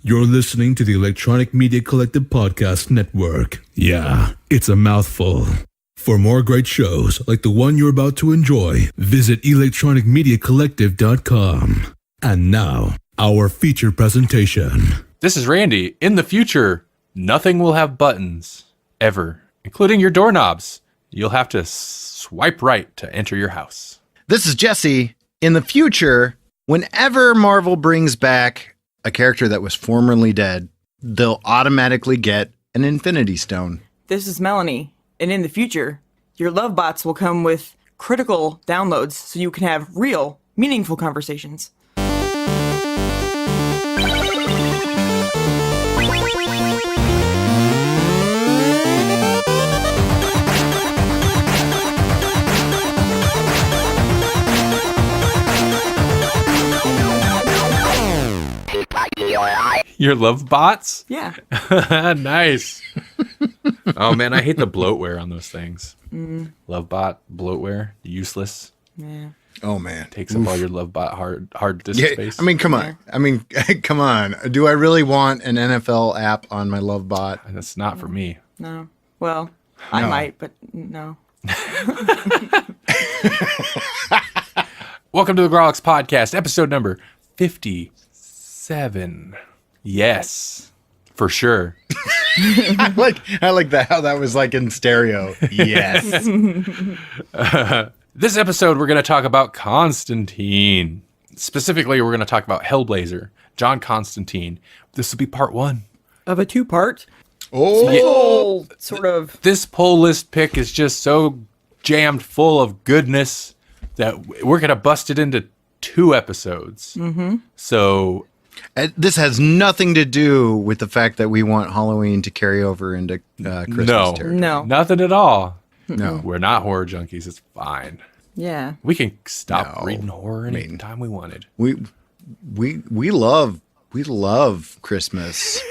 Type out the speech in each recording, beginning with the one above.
You're listening to the Electronic Media Collective Podcast Network. Yeah, it's a mouthful. For more great shows like the one you're about to enjoy, visit electronicmediacollective.com. And now, our feature presentation. This is Randy. In the future, nothing will have buttons, ever, including your doorknobs. You'll have to swipe right to enter your house. This is Jesse. In the future, whenever Marvel brings back a character that was formerly dead, they'll automatically get an Infinity Stone. This is Melanie, and in the future, your love bots will come with critical downloads so you can have real, meaningful conversations. Your love bots? Yeah. Nice. Oh man, I hate the bloatware on those things. Love bot, bloatware, useless. Yeah. Oh man, Takes up all your love bot hard disk space. I mean, come on. Come on. Do I really want an NFL app on my love bot? That's not for me. No. Well, I No. might, but no. Welcome to the Grawlix podcast, episode number 57. Yes, for sure. I like that. How that was like in stereo. Yes. This episode, we're going to talk about Constantine. Specifically, we're going to talk about Hellblazer, John Constantine. This will be part one. Of a two-part. Oh, Sort of. This poll list pick is just so jammed full of goodness that we're going to bust it into 2 episodes. Mm-hmm. So this has nothing to do with the fact that we want Halloween to carry over into Christmas territory. No. nothing at all. No. We're not horror junkies. It's fine. Yeah. We can stop No. reading horror I mean, anytime we wanted. We love Christmas.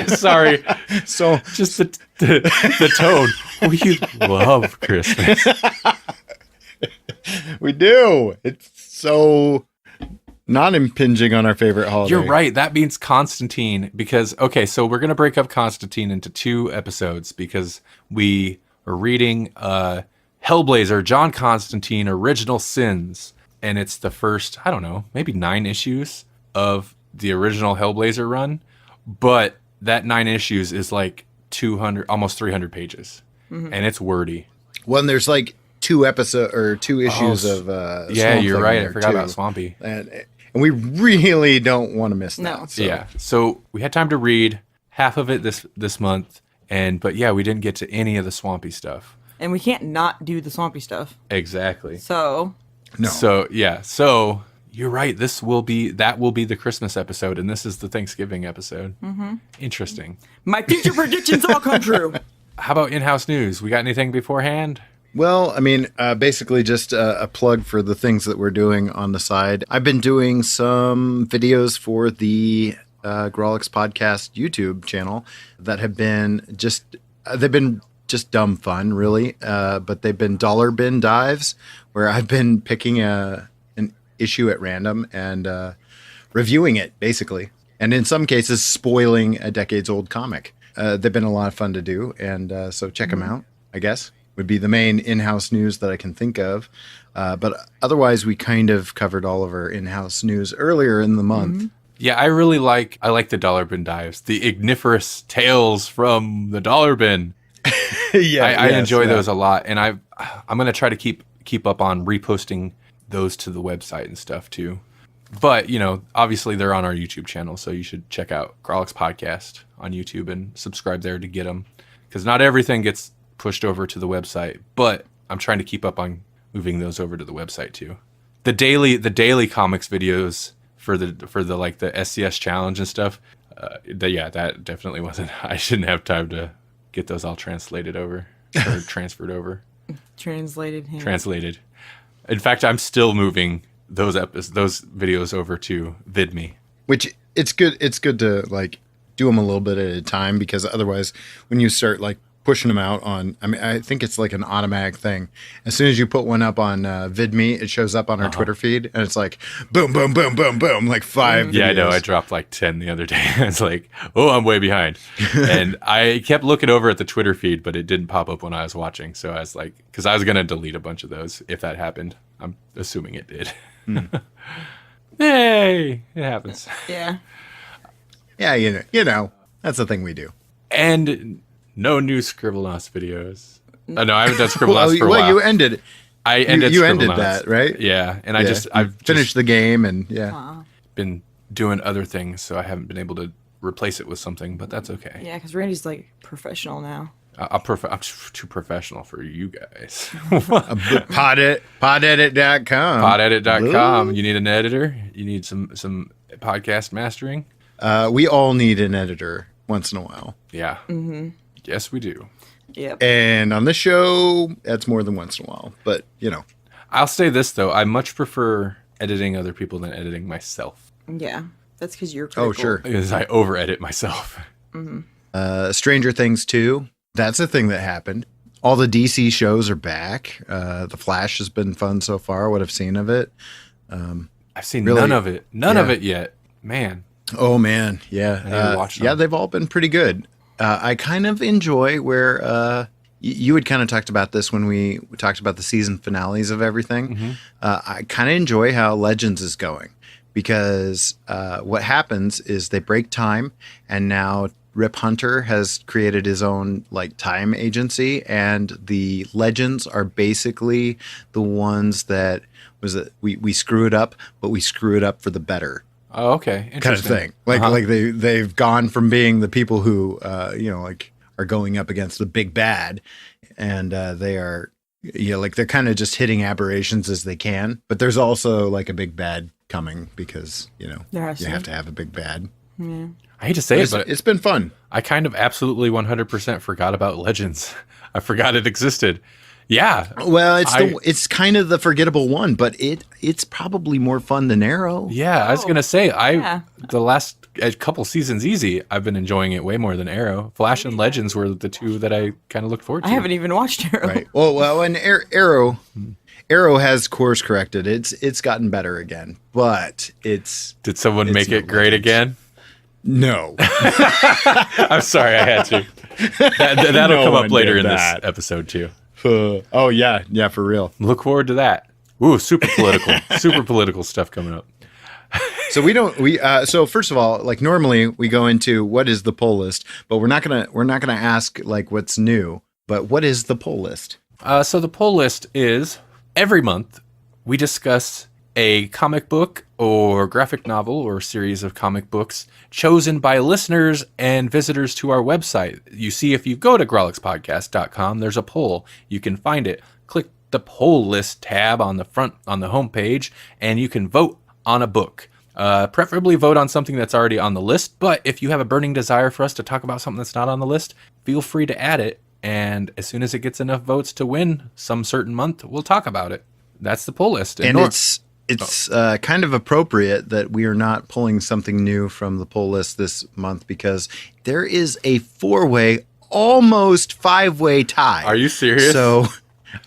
Sorry. So Just the tone. We love Christmas. we do. It's so not impinging on our favorite holiday. You're right. That means Constantine because, okay, so we're going to break up Constantine into 2 episodes because we are reading Hellblazer, John Constantine, Original Sins. And it's the first, I don't know, maybe 9 issues of the original Hellblazer run. But that 9 issues is like 200, almost 300 pages. Mm-hmm. And it's wordy. Well, and there's like 2 issues of yeah, Swamp you're Thing right. there, I forgot too. about Swampy. And we really don't want to miss that. No. So. Yeah. So we had time to read half of it this month. But yeah, we didn't get to any of the Swampy stuff. And we can't not do the swampy stuff. Exactly. So. No. So yeah. So you're right. That will be the Christmas episode, and this is the Thanksgiving episode. Mm-hmm. Interesting. My future predictions all come true. How about in-house news? We got anything beforehand? Well, I mean, basically just a plug for the things that we're doing on the side. I've been doing some videos for the Grawlix Podcast YouTube channel that have been they've been just dumb fun, really. But they've been dollar bin dives where I've been picking an issue at random and reviewing it, basically. And in some cases, spoiling a decades-old comic. They've been a lot of fun to do, and so check them out, I guess. Would be the main in-house news that I can think of. But otherwise, we kind of covered all of our in-house news earlier in the month. Mm-hmm. Yeah, I like the dollar bin dives, the Igniferous tales from the dollar bin. I enjoy those a lot, and I'm gonna try to keep up on reposting those to the website and stuff too. But obviously they're on our YouTube channel, so you should check out Grawlix Podcast on YouTube and subscribe there to get them, because not everything gets pushed over to the website, but I'm trying to keep up on moving those over to the website too. The daily comics videos for the like the SCS challenge and stuff. That definitely wasn't. I shouldn't have time to get those all translated over or transferred over. Translated. In fact, I'm still moving those videos over to VidMe. Which it's good to like do them a little bit at a time, because otherwise when you start like pushing them out on, I mean, I think it's like an automatic thing. As soon as you put one up on VidMe, it shows up on our Twitter feed, and it's like, boom, boom, boom, boom, boom, like 5 Yeah, videos. I know. I dropped like 10 the other day. It's like, oh, I'm way behind. And I kept looking over at the Twitter feed, but it didn't pop up when I was watching. So I was like, because I was going to delete a bunch of those if that happened. I'm assuming it did. Hey, it happens. Yeah. Yeah, you know, that's the thing we do. And no new Scribblenauts videos. No, I haven't done Scribblenauts for a while. Well, you ended. I ended you ended Scribblenauts. that, right? Yeah, and Yeah. I've finished just the game, and yeah. Aw. been doing other things, so I haven't been able to replace it with something, but that's okay. Yeah, because Randy's like professional now. I'm too professional for you guys. Podedit.com. Podedit.com. You need an editor? You need some podcast mastering? We all need an editor once in a while. Yeah. Mm-hmm. Yes, we do. Yep. And on this show, that's more than once in a while. But, you know. I'll say this, though. I much prefer editing other people than editing myself. Yeah. That's because you're critical. Oh, sure. Because I over-edit myself. Stranger Things 2. That's a thing that happened. All the DC shows are back. The Flash has been fun so far, what I've seen of it. I've seen Really? none of it. None of Yeah. it yet. Man. Oh, man. Yeah. I need to watch them. Yeah, they've all been pretty good. I kind of enjoy where you had kind of talked about this when we talked about the season finales of everything. Mm-hmm. I kind of enjoy how Legends is going because what happens is they break time, and now Rip Hunter has created his own like time agency, and the Legends are basically the ones that we screw it up, but we screw it up for the better. Oh, okay. Kind of Interesting. thing. Like they've gone from being the people who like are going up against the big bad, and they are like they're kind of just hitting aberrations as they can. But there's also like a big bad coming because There has you to. have to have a big bad. I hate to say it, but It's been fun. I kind of absolutely 100% forgot about Legends. I forgot it existed. Yeah. Well, it's kind of the forgettable one, but it's probably more fun than Arrow. Yeah, I was going to say, Yeah. the last couple seasons easy, I've been enjoying it way more than Arrow. Flash and Legends were the two that I kind of looked forward to. I haven't even watched Arrow. Right. Well, and Arrow has course corrected. It's gotten better again, but it's Did someone make no it great Legends. again? no. I'm sorry, I had to. That'll No come up one later did in that. this episode, too. Oh yeah, for real. Look forward to that. Ooh, super political. Super political stuff coming up. So so first of all, like normally we go into what is the poll list, but we're not gonna ask like what's new, but what is the poll list? So the poll list is every month we discuss a comic book or graphic novel or series of comic books chosen by listeners and visitors to our website. You see, if you go to grawlixpodcast.com, there's a poll. You can find it. Click the poll list tab on the front, on the homepage, and you can vote on a book. Preferably vote on something that's already on the list, but if you have a burning desire for us to talk about something that's not on the list, feel free to add it. And as soon as it gets enough votes to win some certain month, we'll talk about it. That's the poll list. And it's kind of appropriate that we are not pulling something new from the poll list this month because there is a 4-way, almost 5-way tie. Are you serious? So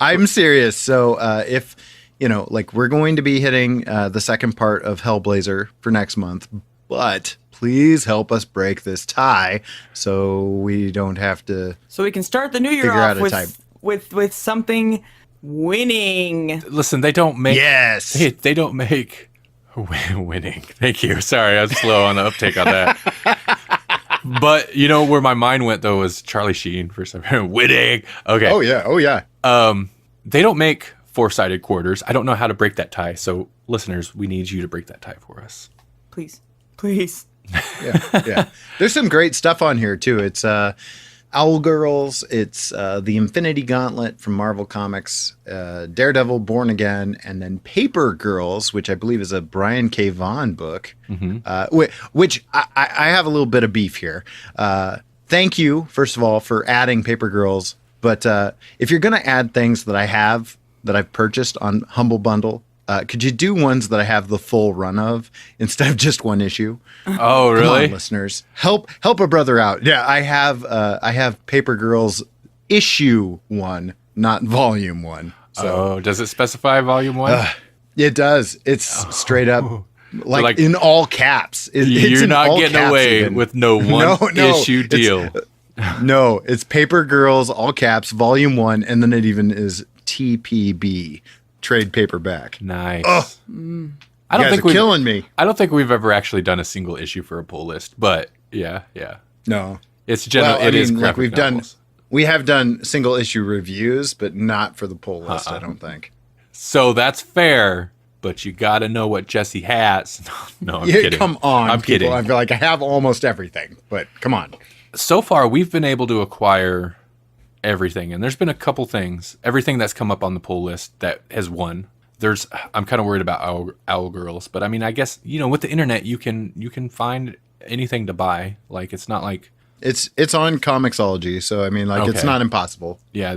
I'm serious. So if like we're going to be hitting the second part of Hellblazer for next month, but please help us break this tie so we don't have to. So we can start the new year Figure out off a type. with something winning. Listen, they don't make. Yes. They don't make winning. Thank you. Sorry, I was slow on the uptake on that. But where my mind went though was Charlie Sheen for some winning. Okay. Oh yeah. They don't make 4-sided quarters. I don't know how to break that tie. So listeners, we need you to break that tie for us. Please. Yeah. There's some great stuff on here too. It's Owl Girls. It's the Infinity Gauntlet from Marvel Comics, Daredevil, Born Again, and then Paper Girls, which I believe is a Brian K. Vaughan book. Which I have a little bit of beef here. Thank you, first of all, for adding Paper Girls. But if you're going to add things that I've purchased on Humble Bundle, could you do ones that I have the full run of instead of just one issue? Oh, really? Come on, listeners, help a brother out. Yeah, I have Paper Girls issue 1, not volume 1. So, does it specify volume 1? It does. It's straight up like in all caps. You're not getting away even. with no issue deal. No, it's Paper Girls, all caps, volume 1, and then it even is TPB, trade paperback. Nice. I don't think killing me. I don't think we've ever actually done a single issue for a pull list, but yeah. No, it's general. It is like graphic novels. We have done single issue reviews, but not for the pull list. I don't think. So that's fair, but you got to know what Jesse has. No, I'm kidding. Come on, I'm kidding. I feel like I have almost everything, but come on. So far, we've been able to acquire everything, and there's been a couple things. Everything that's come up on the pull list that has won. I'm kind of worried about Owl Girls, but I mean, I guess with the internet, you can find anything to buy. Like it's not like it's on Comixology, so I mean, like It's not impossible. Yeah,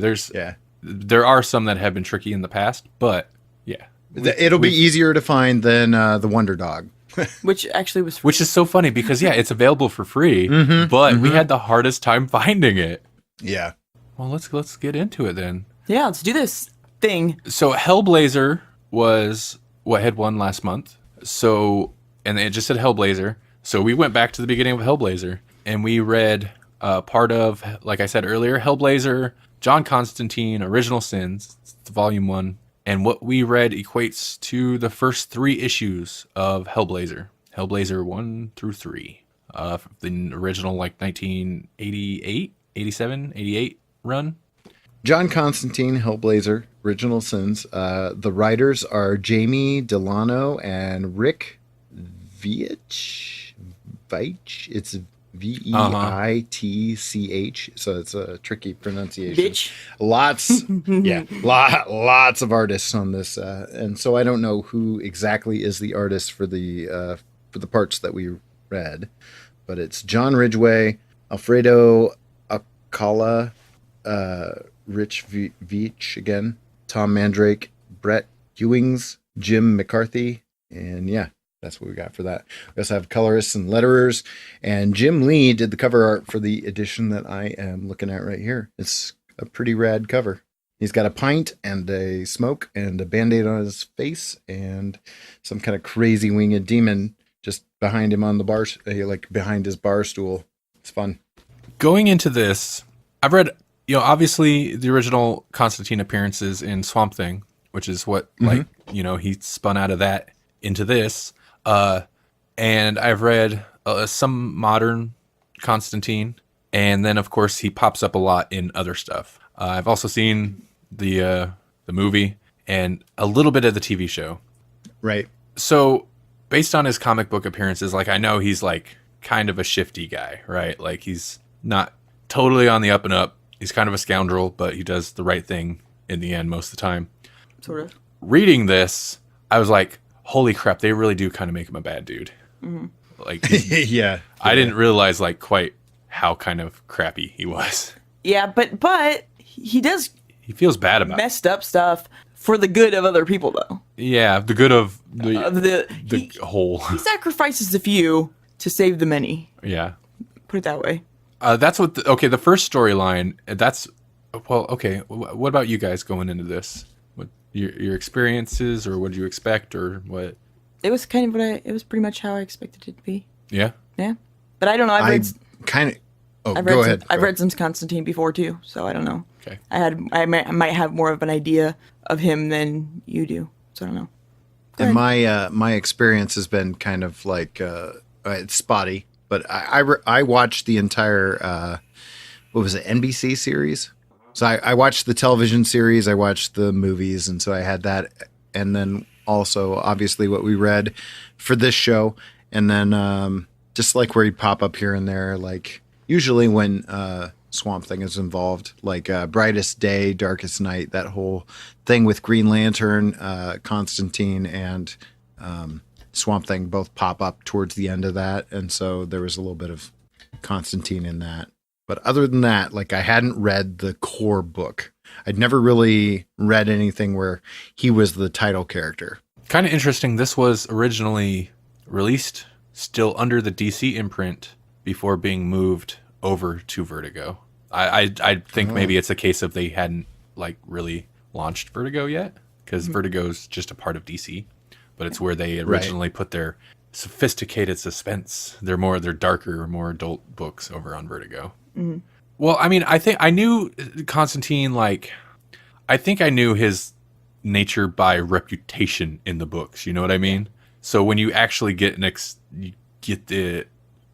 there are some that have been tricky in the past, but yeah, it'll be easier to find than the Wonder Dog. Which actually was free. Which is so funny because it's available for free, but we had the hardest time finding it. Yeah. Well, let's get into it then. Yeah, let's do this thing. So Hellblazer was what had won last month. So, and it just said Hellblazer. So we went back to the beginning of Hellblazer and we read part of, like I said earlier, Hellblazer, John Constantine, Original Sins, it's volume 1. And what we read equates to the first 3 issues of Hellblazer. Hellblazer 1 through 3. The original 1988, 87, 88 run. John Constantine, Hellblazer, Original Sins. The writers are Jamie Delano and Rick Veitch. It's Veitch, so it's a tricky pronunciation. Bitch. Lots of artists on this, and so I don't know who exactly is the artist for the parts that we read, but it's John Ridgway, Alfredo Alcala, Rich Veitch again, Tom Mandrake, Brett Ewings, Jim McCarthy, and that's what we got for that. We also have colorists and letterers, and Jim Lee did the cover art for the edition that I am looking at right here. It's a pretty rad cover. He's got a pint and a smoke and a Band-Aid on his face and some kind of crazy winged demon just behind him on the bar, behind his bar stool. It's fun. Going into this, I've read, obviously the original Constantine appearances in Swamp Thing, which is what, he spun out of that into this. And I've read some modern Constantine, and then of course he pops up a lot in other stuff. I've also seen the movie and a little bit of the TV show. Right. So based on his comic book appearances, I know he's kind of a shifty guy, right? He's not totally on the up and up. He's kind of a scoundrel, but he does the right thing in the end most of the time. Sort of. Reading this, I was like, holy crap, they really do kind of make him a bad dude. Mm-hmm. Yeah. I didn't realize quite how kind of crappy he was. Yeah, but he does. He feels bad about messed up stuff for the good of other people, though. Yeah, the good of the whole. He sacrifices the few to save the many. Yeah. Put it that way. That's what. The first storyline. That's well. Okay. What about you guys going into this? What your experiences, or what did you expect, or what? It was kind of it was pretty much how I expected it to be. Yeah. Yeah, but I don't know. Go ahead. I've read some Constantine before too, so I don't know. Okay. I might have more of an idea of him than you do, so I don't know. And my experience has been kind of it's spotty, but I watched the entire what was it, NBC series? So I watched the television series, I watched the movies, and so I had that, and then also obviously what we read for this show, and then just where he'd pop up here and there, usually when Swamp Thing is involved, Brightest Day, Darkest Night, that whole thing with Green Lantern, Constantine, and Swamp Thing both pop up towards the end of that, and so there was a little bit of Constantine in that. But other than that, I hadn't read the core book. I'd never really read anything where he was the title character. Kind of interesting. This was originally released still under the DC imprint before being moved over to Vertigo. I think maybe it's a case of they hadn't like really launched Vertigo yet, because Vertigo's just a part of DC, but it's where they originally put their sophisticated suspense, their darker, more adult books over on Vertigo. Mm-hmm. Well, I mean, I think I knew Constantine, like, I think I knew his nature by reputation in the books. You know what I mean? So when you actually get you get the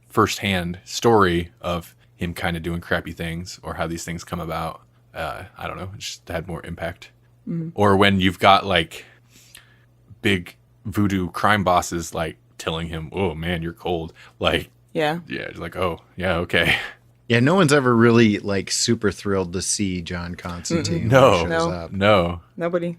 firsthand story of him kind of doing crappy things or how these things come about, I don't know, it just had more impact. Mm. Or when you've got like big voodoo crime bosses like telling him, "Oh man, you're cold." Like, yeah, like, oh yeah, okay. Yeah, no one's ever really like super thrilled to see John Constantine. No, nobody.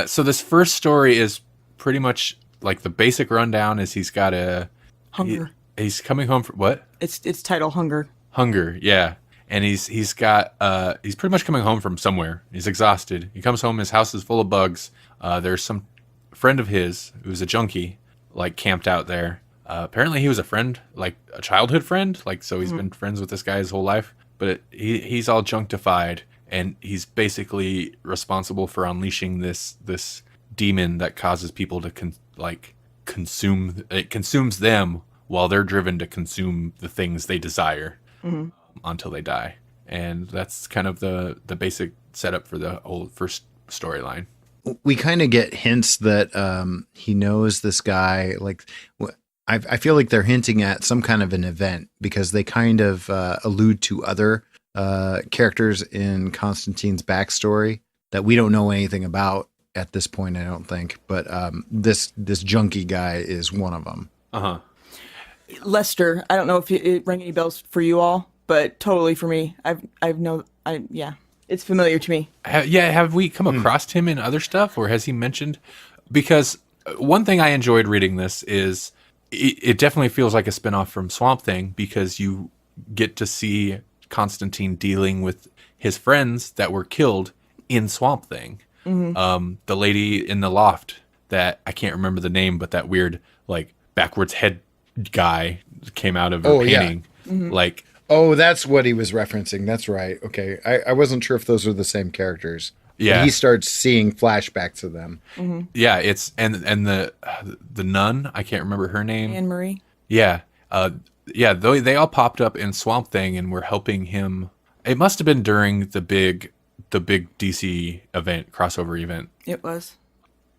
So this first story is pretty much like the basic rundown is he's got a hunger. He's coming home from what? It's titled Hunger. Hunger, yeah. And he's pretty much coming home from somewhere. He's exhausted. He comes home, his house is full of bugs. There's some friend of his who's a junkie, like camped out there. Apparently he was a friend, like a childhood friend, like so he's been friends with this guy his whole life. But he's all junctified, and he's basically responsible for unleashing this demon that causes people to consume. It consumes them while they're driven to consume the things they desire until they die. And that's kind of the basic setup for the whole first storyline. We kind of get hints that he knows this guy. Like, I feel like they're hinting at some kind of an event because they kind of allude to other characters in Constantine's backstory that we don't know anything about at this point, I don't think. But this junkie guy is one of them. Uh-huh. Lester, I don't know if it rang any bells for you all, but totally for me. It's familiar to me. Have we come across him in other stuff, or has he mentioned? Because one thing I enjoyed reading this is it definitely feels like a spinoff from Swamp Thing, because you get to see Constantine dealing with his friends that were killed in Swamp Thing. Mm-hmm. The lady in the loft that I can't remember the name, but that weird like backwards head guy came out of her painting. Yeah. Mm-hmm. Like, oh, that's what he was referencing. That's right. Okay. I wasn't sure if those were the same characters. Yeah. But he starts seeing flashbacks of them. Mm-hmm. Yeah, it's and the nun, I can't remember her name. Anne Marie. Yeah. They all popped up in Swamp Thing and were helping him. It must have been during the big DC event, crossover event. It was.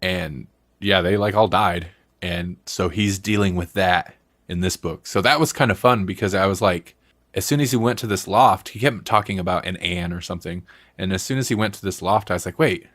And yeah, they like all died. And so he's dealing with that in this book. So that was kind of fun because I was like, as soon as he went to this loft, he kept talking about an Anne or something. And as soon as he went to this loft, I was like, wait,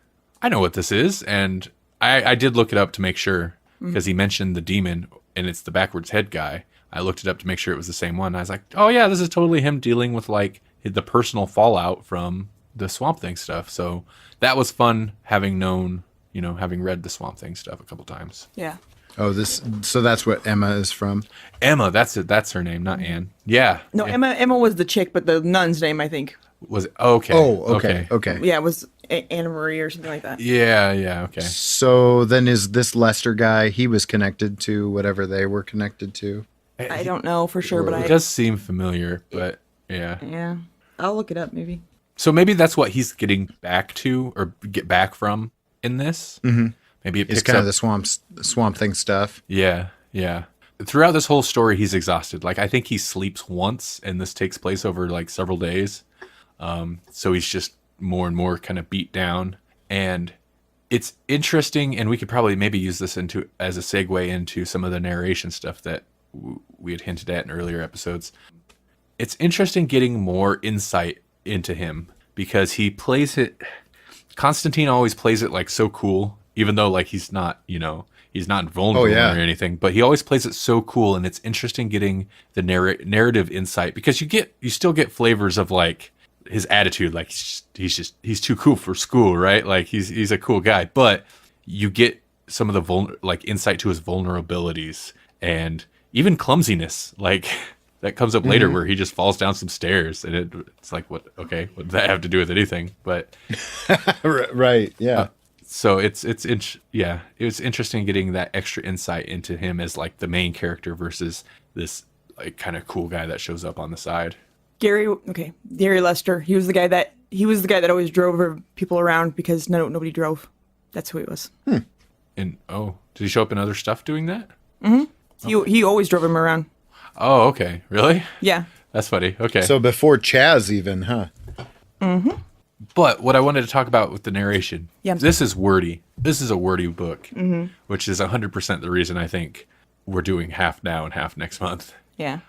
I know what this is. And I did look it up to make sure, because he mentioned the demon and it's the backwards head guy. I looked it up to make sure it was the same one. I was like, oh yeah, this is totally him dealing with like the personal fallout from the Swamp Thing stuff. So that was fun, having known, having read the Swamp Thing stuff a couple times. Yeah. Oh, so that's what Emma is from? Emma, that's it. That's her name, not Anne. Yeah. No, yeah. Emma was the chick, but the nun's name, I think. Was it? Okay. Oh, okay. Yeah, it was Anna Marie or something like that. Yeah, okay. So then is this Lester guy, he was connected to whatever they were connected to? I don't know for sure, but it does seem familiar, but yeah. Yeah. I'll look it up, maybe. So maybe that's what he's getting back to, or get back from in this. Mm-hmm. Maybe it picks it's kind up of the Swamp Thing stuff. Yeah. Throughout this whole story, he's exhausted. Like, I think he sleeps once, and this takes place over like several days. So he's just more and more kind of beat down. And it's interesting, and we could probably maybe use this as a segue into some of the narration stuff that we had hinted at in earlier episodes. It's interesting getting more insight into him, because he plays it. Constantine always plays it like so cool, even though like he's not, he's not vulnerable or anything, but he always plays it so cool. And it's interesting getting the narrative insight, because you still get flavors of like his attitude. Like he's too cool for school, right? Like he's a cool guy, but you get some of the insight to his vulnerabilities and even clumsiness. Like that comes up later where he just falls down some stairs, and it's like, what does that have to do with anything? But right. Yeah. So it's interesting getting that extra insight into him as like the main character versus this like kind of cool guy that shows up on the side. Gary Lester. He was the guy that always drove people around because nobody drove. That's who he was. And did he show up in other stuff doing that? He always drove him around. Oh, okay. Really? Yeah. That's funny. Okay. So before Chaz even, huh? But what I wanted to talk about with the narration, Yeah. this is wordy. This is a wordy book, which is 100% the reason I think we're doing half now and half next month. Yeah.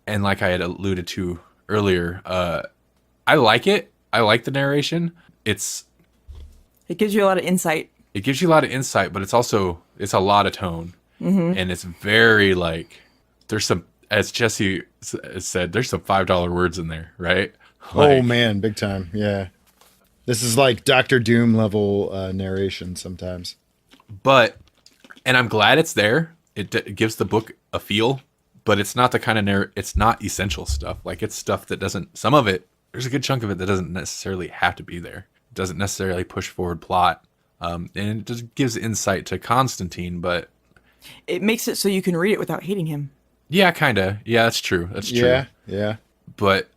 And like I had alluded to earlier, I like it. I like the narration. It gives you a lot of insight. It gives you a lot of insight, but it's a lot of tone. And it's very like, there's some, as Jesse said, there's some $5 words in there, right? Oh man, big time. Yeah. This is like Dr. Doom level narration sometimes. And I'm glad it's there. It gives the book a feel, but it's not the kind of it's not essential stuff. Like it's stuff that doesn't, some of it, there's a good chunk of it that doesn't necessarily have to be there. It doesn't necessarily push forward plot. And it just gives insight to Constantine, but it makes it so you can read it without hating him. Yeah, kind of. Yeah, that's true. That's true. Yeah. But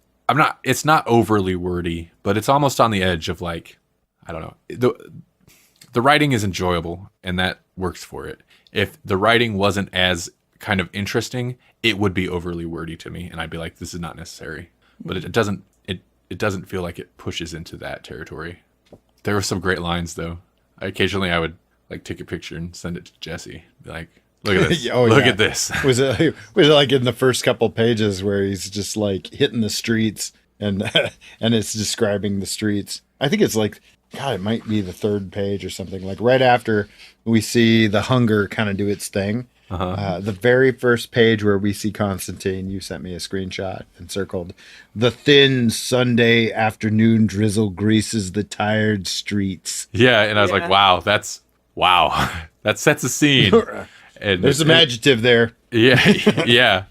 it's not overly wordy, but it's almost on the edge of like, I don't know. The writing is enjoyable and that works for it. If the writing wasn't as kind of interesting, it would be overly wordy to me. And I'd be like, this is not necessary, but it doesn't feel like it pushes into that territory. There were some great lines though. Occasionally I would like take a picture and send it to Jesse. Be like, look at this. Look at this. Was it like in the first couple pages where he's just like hitting the streets and it's describing the streets? I think it's like, God, it might be the third page or something. Like right after we see the hunger kind of do its thing. The very first page where we see Constantine, you sent me a screenshot and circled, the thin Sunday afternoon drizzle greases the tired streets. Yeah, and I was like, wow. That sets a scene. And there's some adjective there. Yeah.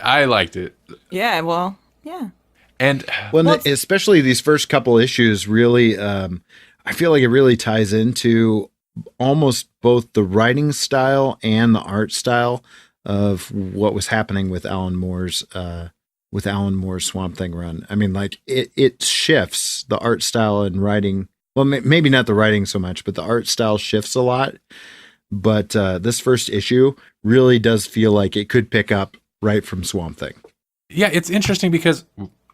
I liked it. Yeah, well, yeah. And especially these first couple issues really, I feel like it really ties into almost both the writing style and the art style of what was happening with Alan Moore's Swamp Thing run. I mean, like it shifts the art style and writing. Well, maybe not the writing so much, but the art style shifts a lot. But this first issue really does feel like it could pick up right from Swamp Thing. Yeah, it's interesting because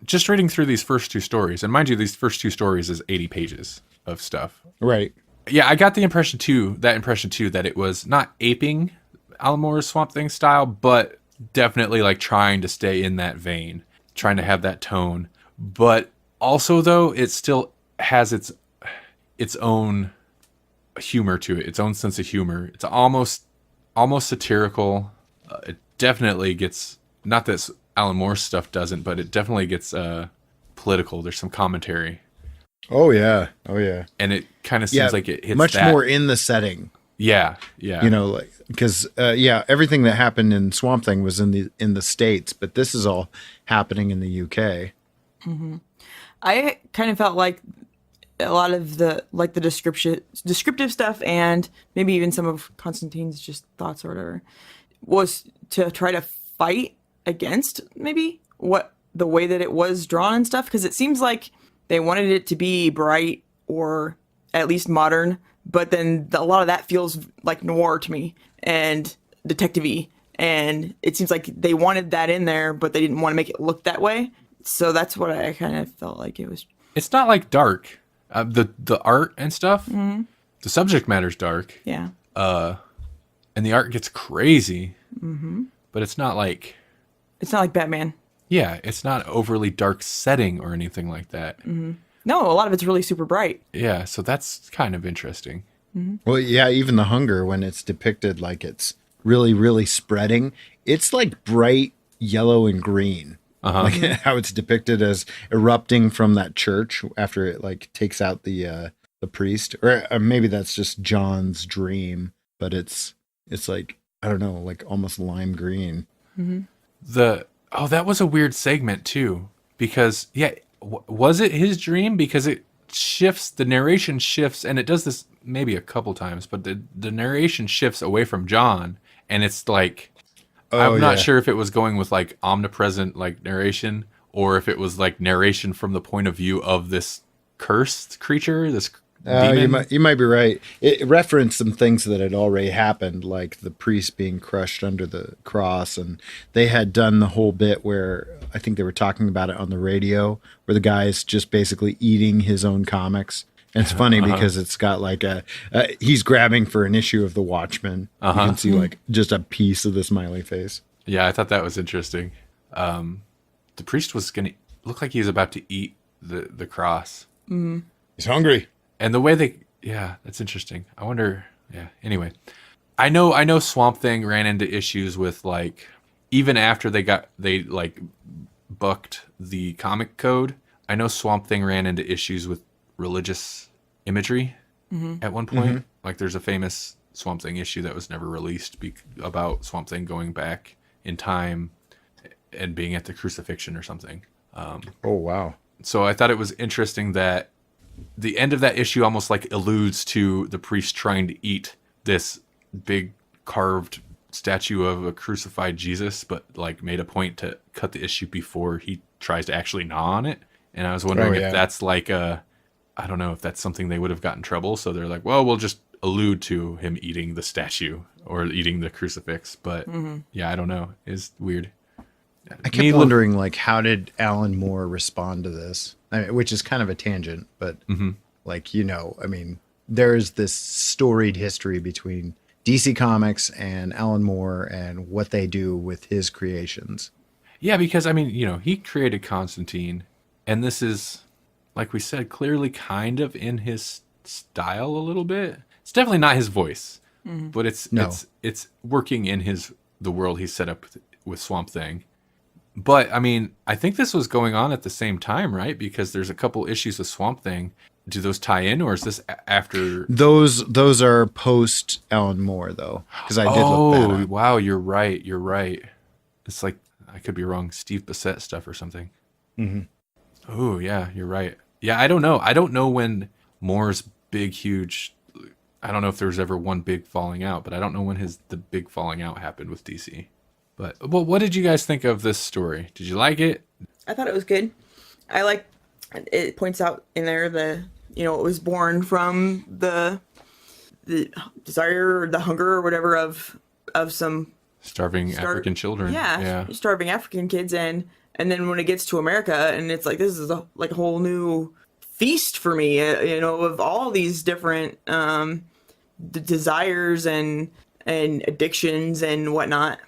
just reading through these first two stories, and mind you, these first two stories is 80 pages of stuff. Right. Yeah, I got the impression too, that it was not aping Alan Moore's Swamp Thing style, but definitely like trying to stay in that vein, trying to have that tone. But also though, it still has its own humor to it, its own sense of humor. It's almost satirical. It definitely gets, not that Alan Moore's stuff doesn't, but it definitely gets political. There's some commentary. Oh yeah. And it kind of seems like it hits much that more in the setting. Yeah. You know, like because everything that happened in Swamp Thing was in the States, but this is all happening in the UK. Mm-hmm. I kind of felt like a lot of the descriptive stuff, and maybe even some of Constantine's just thoughts or whatever, was to try to fight against maybe what the way that it was drawn and stuff, because it seems like they wanted it to be bright or at least modern, but then a lot of that feels like noir to me and detective-y, and it seems like they wanted that in there, but they didn't want to make it look that way. So that's what I kind of felt like it was. It's not like dark. The art and stuff, the subject matter's dark. Yeah. And the art gets crazy, but it's not like Batman. Yeah, it's not overly dark setting or anything like that. Mm-hmm. No, a lot of it's really super bright. Yeah, so that's kind of interesting. Mm-hmm. Well, yeah, even the hunger, when it's depicted like it's really, really spreading, it's like bright yellow and green. Like how it's depicted as erupting from that church after it like takes out the priest, or maybe that's just John's dream, but it's like, I don't know, like almost lime green. Mm-hmm. That was a weird segment too, because was it his dream? Because it shifts, the narration shifts, and it does this maybe a couple times, but the narration shifts away from John, and it's like, I'm not sure if it was going with like omnipresent like narration, or if it was like narration from the point of view of this cursed creature, this demon. You might be right. It referenced some things that had already happened, like the priest being crushed under the cross, and they had done the whole bit where I think they were talking about it on the radio, where the guy's just basically eating his own comics. And it's funny because it's got like he's grabbing for an issue of the Watchmen. You can see like just a piece of the smiley face. Yeah, I thought that was interesting. The priest was gonna look like he's about to eat the cross. Mm-hmm. He's hungry. And the way that's interesting. I wonder, anyway. I know Swamp Thing ran into issues with, like, even after they bucked the comic code, I know Swamp Thing ran into issues with religious imagery at one point. Mm-hmm. Like, there's a famous Swamp Thing issue that was never released about Swamp Thing going back in time and being at the crucifixion or something. Oh, wow. So I thought it was interesting that the end of that issue almost like alludes to the priest trying to eat this big carved statue of a crucified Jesus, but like made a point to cut the issue before he tries to actually gnaw on it. And I was wondering if that's like I don't know if that's something they would have got in trouble. So they're like, well, we'll just allude to him eating the statue or eating the crucifix. But I don't know. It's weird. I kept wondering, like, how did Alan Moore respond to this? I mean, which is kind of a tangent, but like, I mean, there's this storied history between DC Comics and Alan Moore and what they do with his creations. Yeah, because I mean, he created Constantine, and this is, like we said, clearly kind of in his style a little bit. It's definitely not his voice, but it's working in the world he set up with Swamp Thing. But, I mean, I think this was going on at the same time, right? Because there's a couple issues with Swamp Thing. Do those tie in, or is this after? Those are post Alan Moore, though, because I did look that up. Oh, wow, you're right. It's like, I could be wrong, Steve Bissette stuff or something. Mm-hmm. Oh, yeah, you're right. Yeah, I don't know when Moore's big, huge... I don't know if there was ever one big falling out, but I don't know when the big falling out happened with DC. But, well, what did you guys think of this story? Did you like it? I thought it was good. I like it points out in there it was born from the desire or the hunger or whatever of some starving African children. Yeah, starving African kids, and then when it gets to America, and it's like, this is a whole new feast for me, of all these different desires and addictions and whatnot.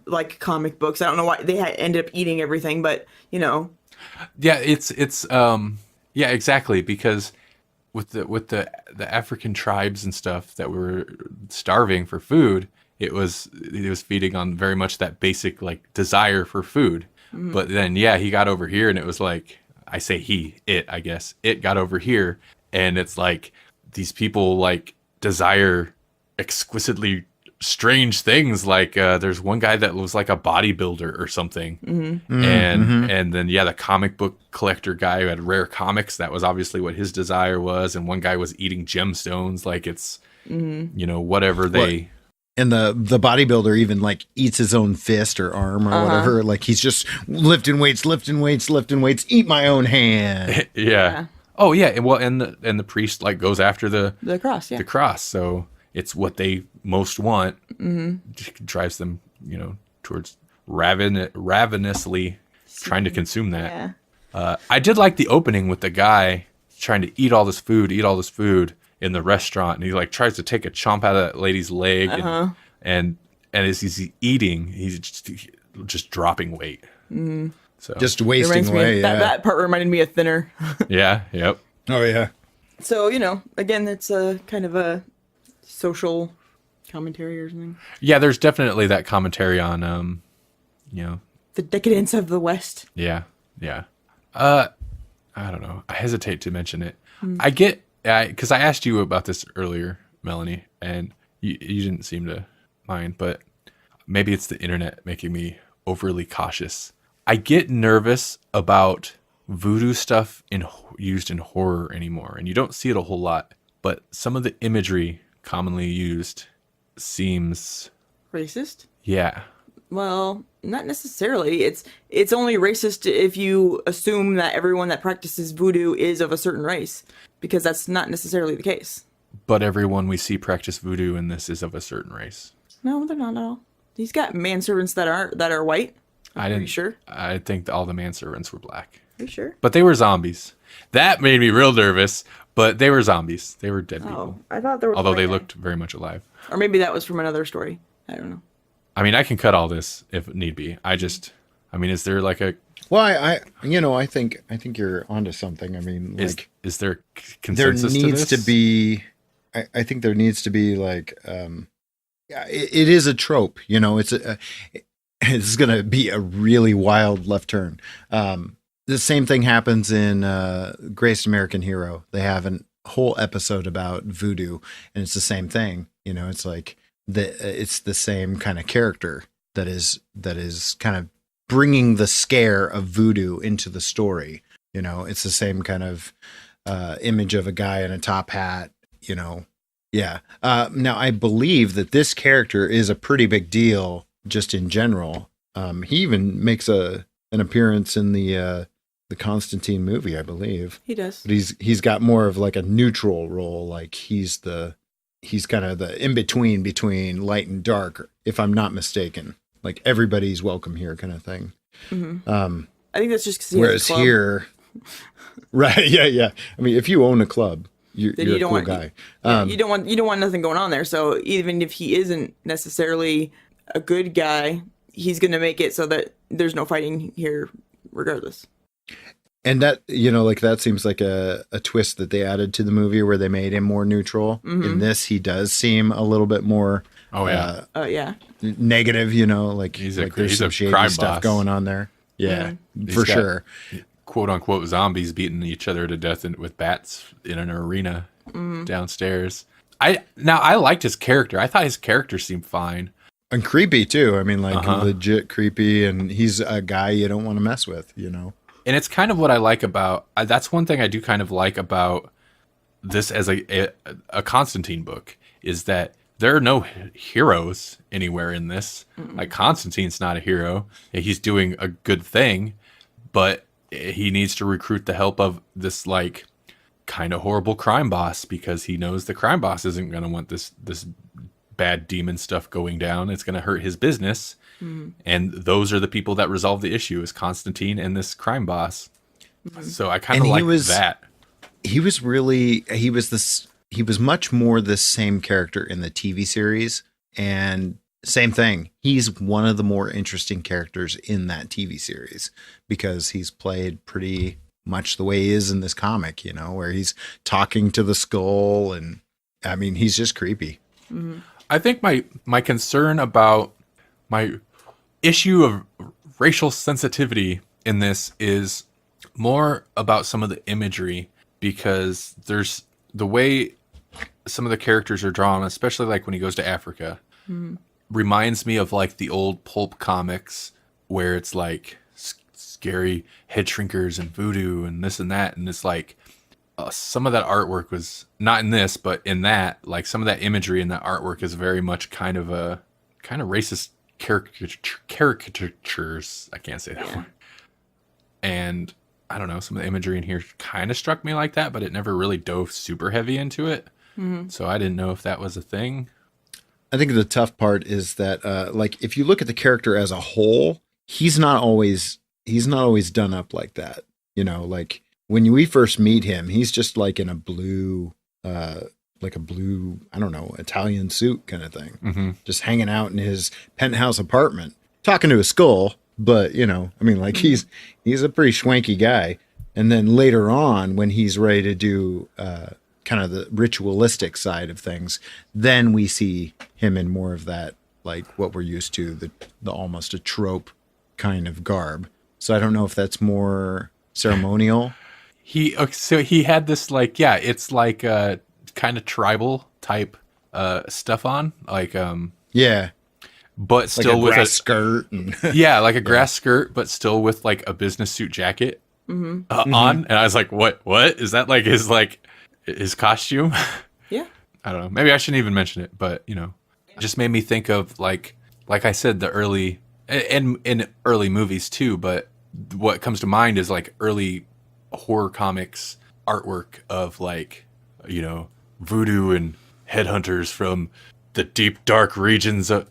Like comic books. I don't know why they ended up eating everything, but Yeah, it's exactly, because with the African tribes and stuff that were starving for food, it was feeding on very much that basic like desire for food. Mm-hmm. But then he got over here, and it was like, I say I guess it got over here, and it's like these people like desire exquisitely strange things, like there's one guy that was like a bodybuilder or something, and then the comic book collector guy who had rare comics, that was obviously what his desire was, and one guy was eating gemstones, like it's whatever they... And the bodybuilder even like eats his own fist or arm or whatever, like he's just lifting weights, eat my own hand. Yeah. Oh yeah, and the priest like goes after the cross, the cross, so it's what they most want. Drives them, towards ravenously trying to consume that. Yeah. I did like the opening with the guy trying to eat all this food in the restaurant, and he like tries to take a chomp out of that lady's leg, and as he's eating, he's just dropping weight. So just wasting away. That part reminded me of Thinner. Yeah. Yep. Oh yeah. So again, it's a kind of a social commentary or something. Yeah, there's definitely that commentary on the decadence of the West. Yeah. I don't know, I hesitate to mention it. I get, because I asked you about this earlier, Melanie, and you didn't seem to mind, but maybe it's the internet making me overly cautious. I get nervous about voodoo stuff used in horror anymore, and you don't see it a whole lot, but some of the imagery commonly used seems racist. Yeah. Well, Not necessarily. It's only racist if you assume that everyone that practices voodoo is of a certain race, because that's not necessarily the case. But everyone we see practice voodoo in this is of a certain race. No, they're not at all. He's got manservants that are white. Are you sure? I think all the manservants were black. Are you sure? But they were zombies. That made me real nervous. But they were zombies. They were dead people. I thought there was. Although they looked very much alive. Or maybe that was from another story. I don't know. I mean, I can cut all this if need be. Is there like a... Well, I think you're onto something. I mean, like... Is there consensus there needs to this? To be... I think there needs to be like... it is a trope, it's it's going to be a really wild left turn. The same thing happens in Greatest American Hero. They have a whole episode about voodoo, and it's the same thing. It's like it's the same kind of character that is kind of bringing the scare of voodoo into the story. It's the same kind of image of a guy in a top hat. Yeah. Now I believe that this character is a pretty big deal just in general. He even makes an appearance in the Constantine movie, I believe. He does. But he's got more of like a neutral role. Like he's kind of the in between light and dark, if I'm not mistaken. Like everybody's welcome here kind of thing. Mm-hmm. I think that's just because whereas here, right? Yeah. I mean, if you own a club, you're a cool guy. You don't want nothing going on there. So even if he isn't necessarily a good guy, he's going to make it so that there's no fighting here, regardless. And that, like that seems like a twist that they added to the movie where they made him more neutral. Mm-hmm. In this, he does seem a little bit more. Oh yeah. Negative, like he's there's some shady crime stuff boss going on there. Yeah, for sure. Quote unquote zombies beating each other to death with bats in an arena downstairs. I liked his character. I thought his character seemed fine. And creepy too. I mean, like legit creepy, and he's a guy you don't want to mess with, And it's kind of what I like about... that's one thing I do kind of like about this as a Constantine book, is that there are no heroes anywhere in this. Mm-mm. Like, Constantine's not a hero. He's doing a good thing, but he needs to recruit the help of this, like, kind of horrible crime boss, because he knows the crime boss isn't going to want this bad demon stuff going down. It's going to hurt his business. Mm-hmm. And those are the people that resolve the issue, is Constantine and this crime boss. Mm-hmm. So I kind of like that. He was much more the same character in the TV series, and same thing. He's one of the more interesting characters in that TV series because he's played pretty much the way he is in this comic, where he's talking to the skull, and I mean, he's just creepy. Mm-hmm. I think my concern about my issue of racial sensitivity in this is more about some of the imagery, because there's the way some of the characters are drawn, especially like when he goes to Africa, reminds me of like the old pulp comics where it's like scary head shrinkers and voodoo and this and that. And it's like some of that artwork was not in this, but in that, like some of that imagery in that artwork is very much kind of racist caricatures. I can't say that one. And I don't know, some of the imagery in here kind of struck me like that, but it never really dove super heavy into it. Mm-hmm. So I didn't know if that was a thing. I think the tough part is that, like, if you look at the character as a whole, he's not always done up like that. Like when we first meet him, he's just like in a blue, I don't know, Italian suit kind of thing, just hanging out in his penthouse apartment, talking to a skull. But, I mean, like he's a pretty schwanky guy. And then later on, when he's ready to do kind of the ritualistic side of things, then we see him in more of that, like what we're used to, the almost a trope kind of garb. So I don't know if that's more ceremonial. So he had this like, it's like kind of tribal type stuff on, like but still like with a skirt and like a grass skirt, but still with like a business suit jacket on. And I was like, what is that? Like his costume? Yeah. I don't know. Maybe I shouldn't even mention it, but it just made me think of like I said, the early and in early movies too. But what comes to mind is like early horror comics artwork of like, you know, voodoo and headhunters from the deep dark regions of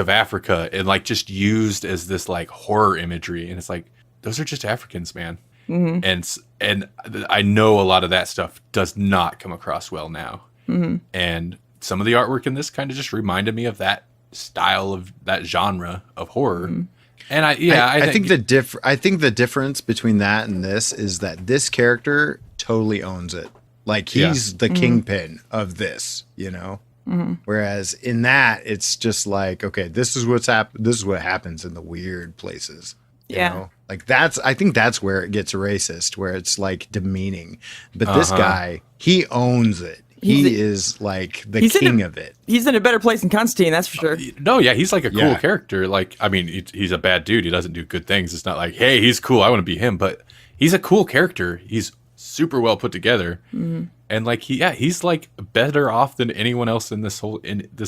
Africa, and like just used as this like horror imagery. And it's like, those are just Africans, man. Mm-hmm. And I know a lot of that stuff does not come across well now. Mm-hmm. And some of the artwork in this kind of just reminded me of that style of that genre of horror. Mm-hmm. And I think the difference between that and this is that this character totally owns it. Like he's the kingpin of this, you know? Mm-hmm. Whereas in that, it's just like, okay, this is what's this is what happens in the weird places. You know? Like I think that's where it gets racist, where it's like demeaning. But this guy, he owns it. He is like the king of it. He's in a better place than Constantine, that's for sure. No, yeah, he's like a cool character. Like, I mean, he's a bad dude. He doesn't do good things. It's not like, hey, he's cool, I want to be him. But he's a cool character. He's super well put together. Mm-hmm. And like, he's like better off than anyone else in this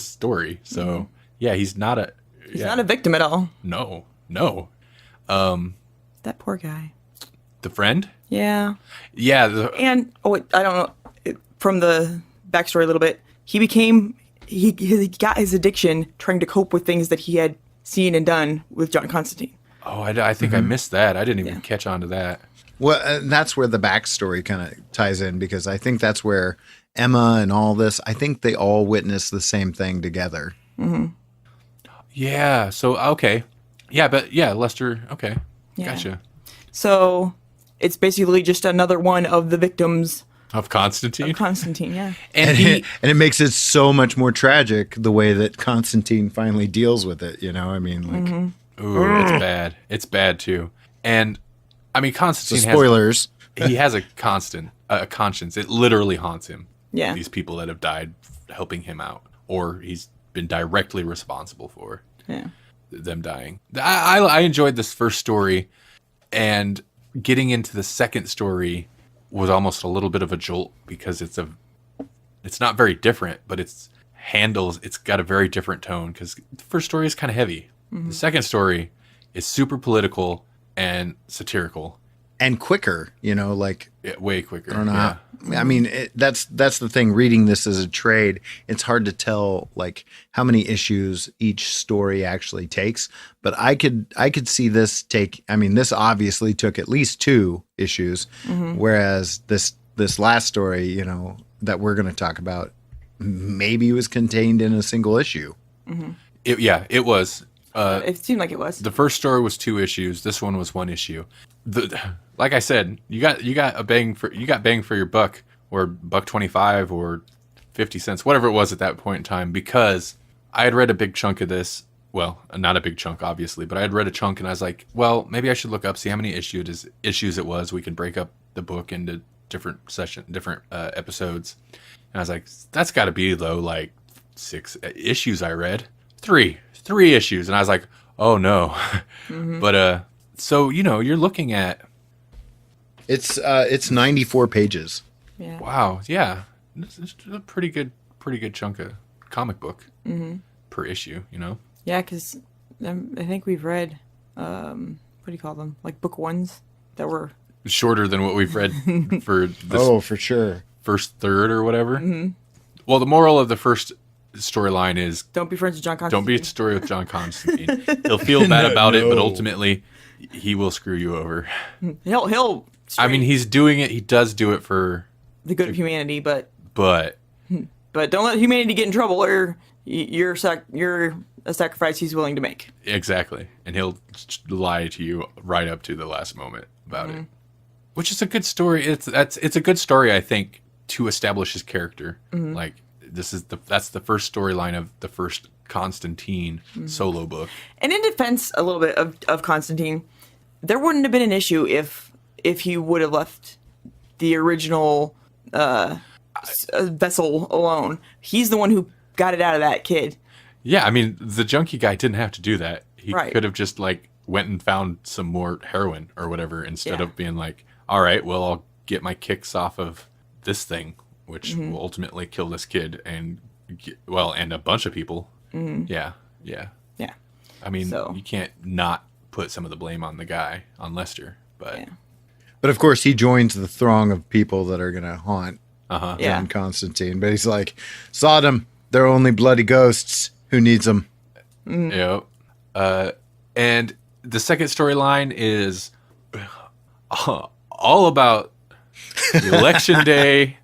story. So he's not a victim at all. No. That poor guy. The friend? Yeah. Yeah. I don't know. From the backstory a little bit, he got his addiction trying to cope with things that he had seen and done with John Constantine. Oh, I think I missed that. I didn't even catch on to that. Well, that's where the backstory kind of ties in, because I think that's where Emma and all this, I think they all witnessed the same thing together. Mm-hmm. Yeah. So, okay. Yeah, but Lester. Okay. Yeah. Gotcha. So it's basically just another one of the victims of Constantine. Yeah. And it makes it so much more tragic the way that Constantine finally deals with it. You know, I mean, like, ooh, it's bad. It's bad too. And I mean, Constantine. So spoilers. He has a conscience. It literally haunts him. Yeah. These people that have died helping him out, or he's been directly responsible for them dying. I enjoyed this first story, and getting into the second story was almost a little bit of a jolt, because it's not very different, but it's got a very different tone, because the first story is kind of heavy. Mm-hmm. The second story is super political and satirical. And quicker, you know, like way quicker. I don't know. I mean, that's the thing. Reading this as a trade, it's hard to tell like how many issues each story actually takes. But I could see this take. I mean, this obviously took at least 2 issues, whereas this last story, you know, that we're going to talk about, maybe was contained in a single issue. Mm-hmm. It was. It seemed like it was. The first story was 2 issues. This one was 1 issue. Like I said, you got bang for your buck, or $1.25 or 50 cents, whatever it was at that point in time, because I had read a big chunk of this. Well, not a big chunk, obviously, but I had read a chunk, and I was like, well, maybe I should look up, see how many issues it was. We can break up the book into different episodes. And I was like, that's got to be though, like 6 issues. I read 3 issues, and I was like, oh no. Mm-hmm. But so you know, you're looking at it's 94 pages. Yeah. Wow. Yeah, it's a pretty good chunk of comic book per issue. You know. Yeah, because I think we've read what do you call them? Like book ones that were shorter than what we've read for this for sure. First third or whatever. Mm-hmm. Well, the moral of the first storyline is don't be friends with John Constantine. Don't be a story with John Constantine. He'll feel bad about it, but ultimately he will screw you over. He'll I mean, he's doing it. He does do it for the good of humanity, but don't let humanity get in trouble, or you're a sacrifice he's willing to make. Exactly, and he'll lie to you right up to the last moment about it, which is a good story. It's a good story, I think, to establish his character. Mm-hmm. Like that's the first storyline of the first Constantine solo book. And in defense a little bit of Constantine, there wouldn't have been an issue if he would have left the original vessel alone. He's the one who got it out of that kid. Yeah, I mean, the junkie guy didn't have to do that. He could have just like went and found some more heroin or whatever, instead of being like, all right, well, I'll get my kicks off of this thing, which will ultimately kill this kid and a bunch of people. Mm-hmm. Yeah. I mean, you can't not put some of the blame on the guy, on Lester. But but of course, he joins the throng of people that are going to haunt John Constantine. But he's like, Sodom, they're only bloody ghosts. Who needs them? Yep. And the second storyline is all about Election Day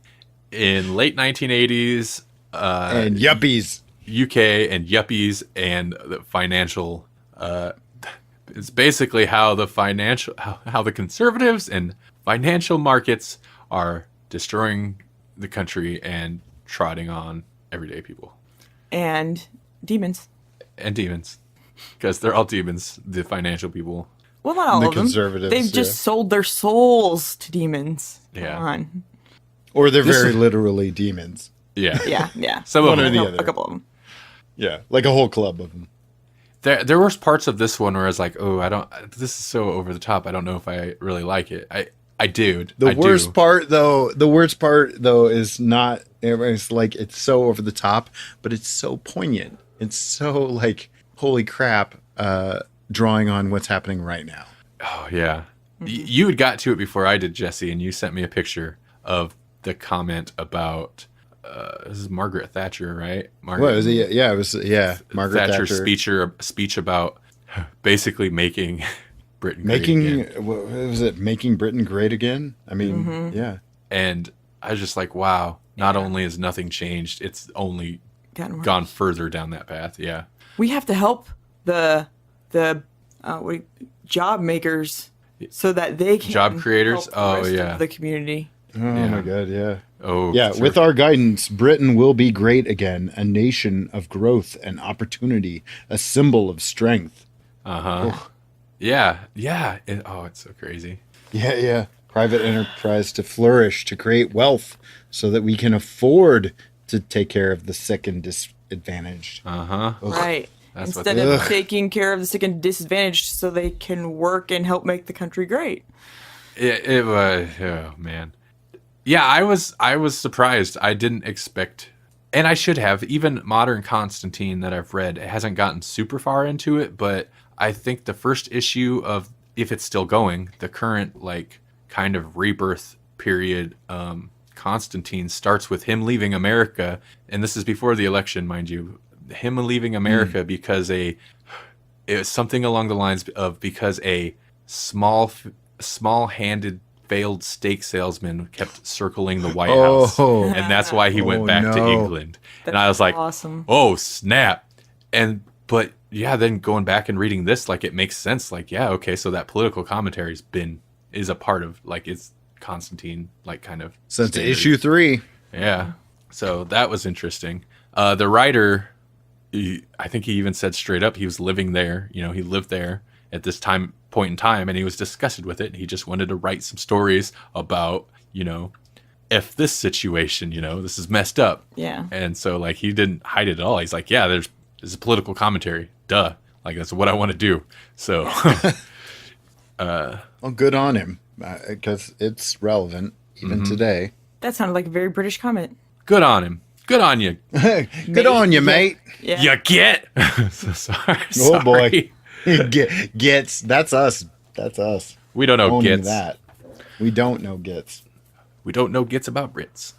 in late 1980s. And yuppies. UK and yuppies and the financial. It's basically how the conservatives and financial markets are destroying the country and trotting on everyday people. And demons. Because they're all demons, the financial people. Well, not all the of them. Conservatives, They've just sold their souls to demons. Yeah. Come on. Or they're very literally demons. Yeah. Yeah. Some One of or them. the other. A couple of them. Yeah, like a whole club of them. There were parts of this one where I was like, oh, this is so over the top. I don't know if I really like it. I do. The worst part though is not, it's like, it's so over the top, but it's so poignant. It's so like, holy crap, drawing on what's happening right now. Oh, yeah. You had got to it before I did, Jesse, and you sent me a picture of the comment about, this is Margaret Thatcher, right? What was it? Yeah, it was, Margaret Thatcher's speech about basically making Britain great again. What was it? Making Britain great again? I mean, yeah. And I was just like, wow, not only has nothing changed, it's only gone further down that path. Yeah. We have to help the job makers so that they can job creators. Help the rest of the community. Oh my God, yeah. Oh yeah. With our guidance, Britain will be great again, a nation of growth and opportunity, a symbol of strength. Yeah. It's so crazy. Yeah. Private enterprise to flourish, to create wealth, so that we can afford to take care of the sick and disadvantaged. Right. Instead of taking care of the sick and disadvantaged so they can work and help make the country great. It was, oh man. Yeah, I was surprised. I didn't expect, and I should have, even modern Constantine that I've read, it hasn't gotten super far into it, but I think the first issue of, if it's still going, the current like kind of rebirth period, Constantine starts with him leaving America, and this is before the election, mind you, him leaving America because it was something along the lines of because a small-handed failed steak salesman kept circling the White House, and that's why he went back to England. And I was like, awesome. Oh snap! But then going back and reading this, like, it makes sense. Like, yeah, okay, so that political commentary is a part of, like, it's Constantine, like, kind of since standard. issue 3. Yeah, so that was interesting. The writer, I think he even said straight up he was living there. He lived there at this point in time, and he was disgusted with it. He just wanted to write some stories about, if this situation, this is messed up. Yeah. And so, like, he didn't hide it at all. He's like, yeah, there's a political commentary. Duh. Like, that's what I want to do. So, well, good on him, because it's relevant even today. That sounded like a very British comment. Good on him. Good on you. Good on you, mate. Yeah. You get. So sorry. Oh boy. Gets. That's us. That's us. We don't know owning gets. that. We don't know gets. We don't know gets about Brits.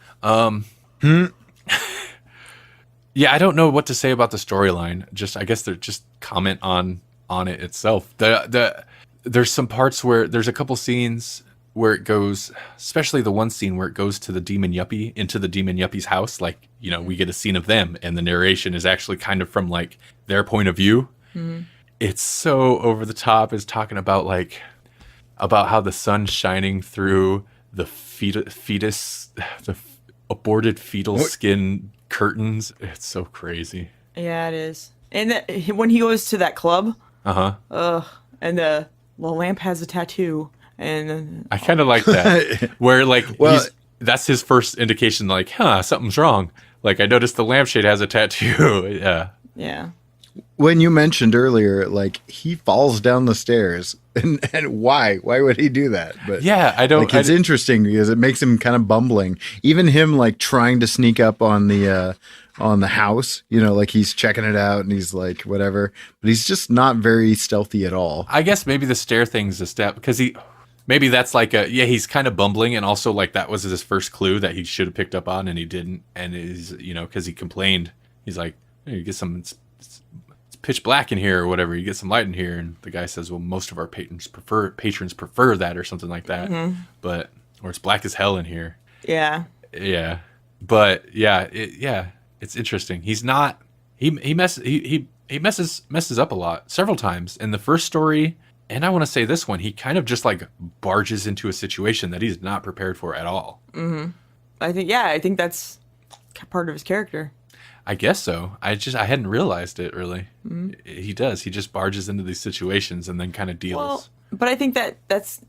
Yeah, I don't know what to say about the storyline. I guess they're just comment on it itself. There's some parts where there's a couple scenes where it goes, especially the one scene where it goes to the demon yuppie, into the demon yuppie's house. Like, we get a scene of them, and the narration is actually kind of from like their point of view. Mm-hmm. It's so over the top. It's talking about about how the sun's shining through the fetus, the aborted fetal skin curtains. It's so crazy. Yeah, it is. And when he goes to that club, and the lamp has a tattoo, and I kind of like that, where that's his first indication, like, something's wrong. Like, I noticed the lampshade has a tattoo. Yeah. When you mentioned earlier, like, he falls down the stairs, and why would he do that? But yeah, I don't. Like, it's interesting because it makes him kind of bumbling. Even him, like, trying to sneak up on the on the house, like he's checking it out and he's like, whatever, but he's just not very stealthy at all. I guess maybe the stair thing's a step because maybe that's like he's kind of bumbling, and also like that was his first clue that he should have picked up on and he didn't, and is because he complained, he's like, hey, you get some, it's pitch black in here or whatever, you get some light in here, and the guy says, well, most of our patrons prefer that or something like that, but or it's black as hell in here. Yeah, but it's interesting. He's not. He messes up a lot several times in the first story, and I want to say this one. He kind of just like barges into a situation that he's not prepared for at all. I think that's part of his character. I guess so. I hadn't realized it really. He does. He just barges into these situations and then kind of deals. Well, but I think that's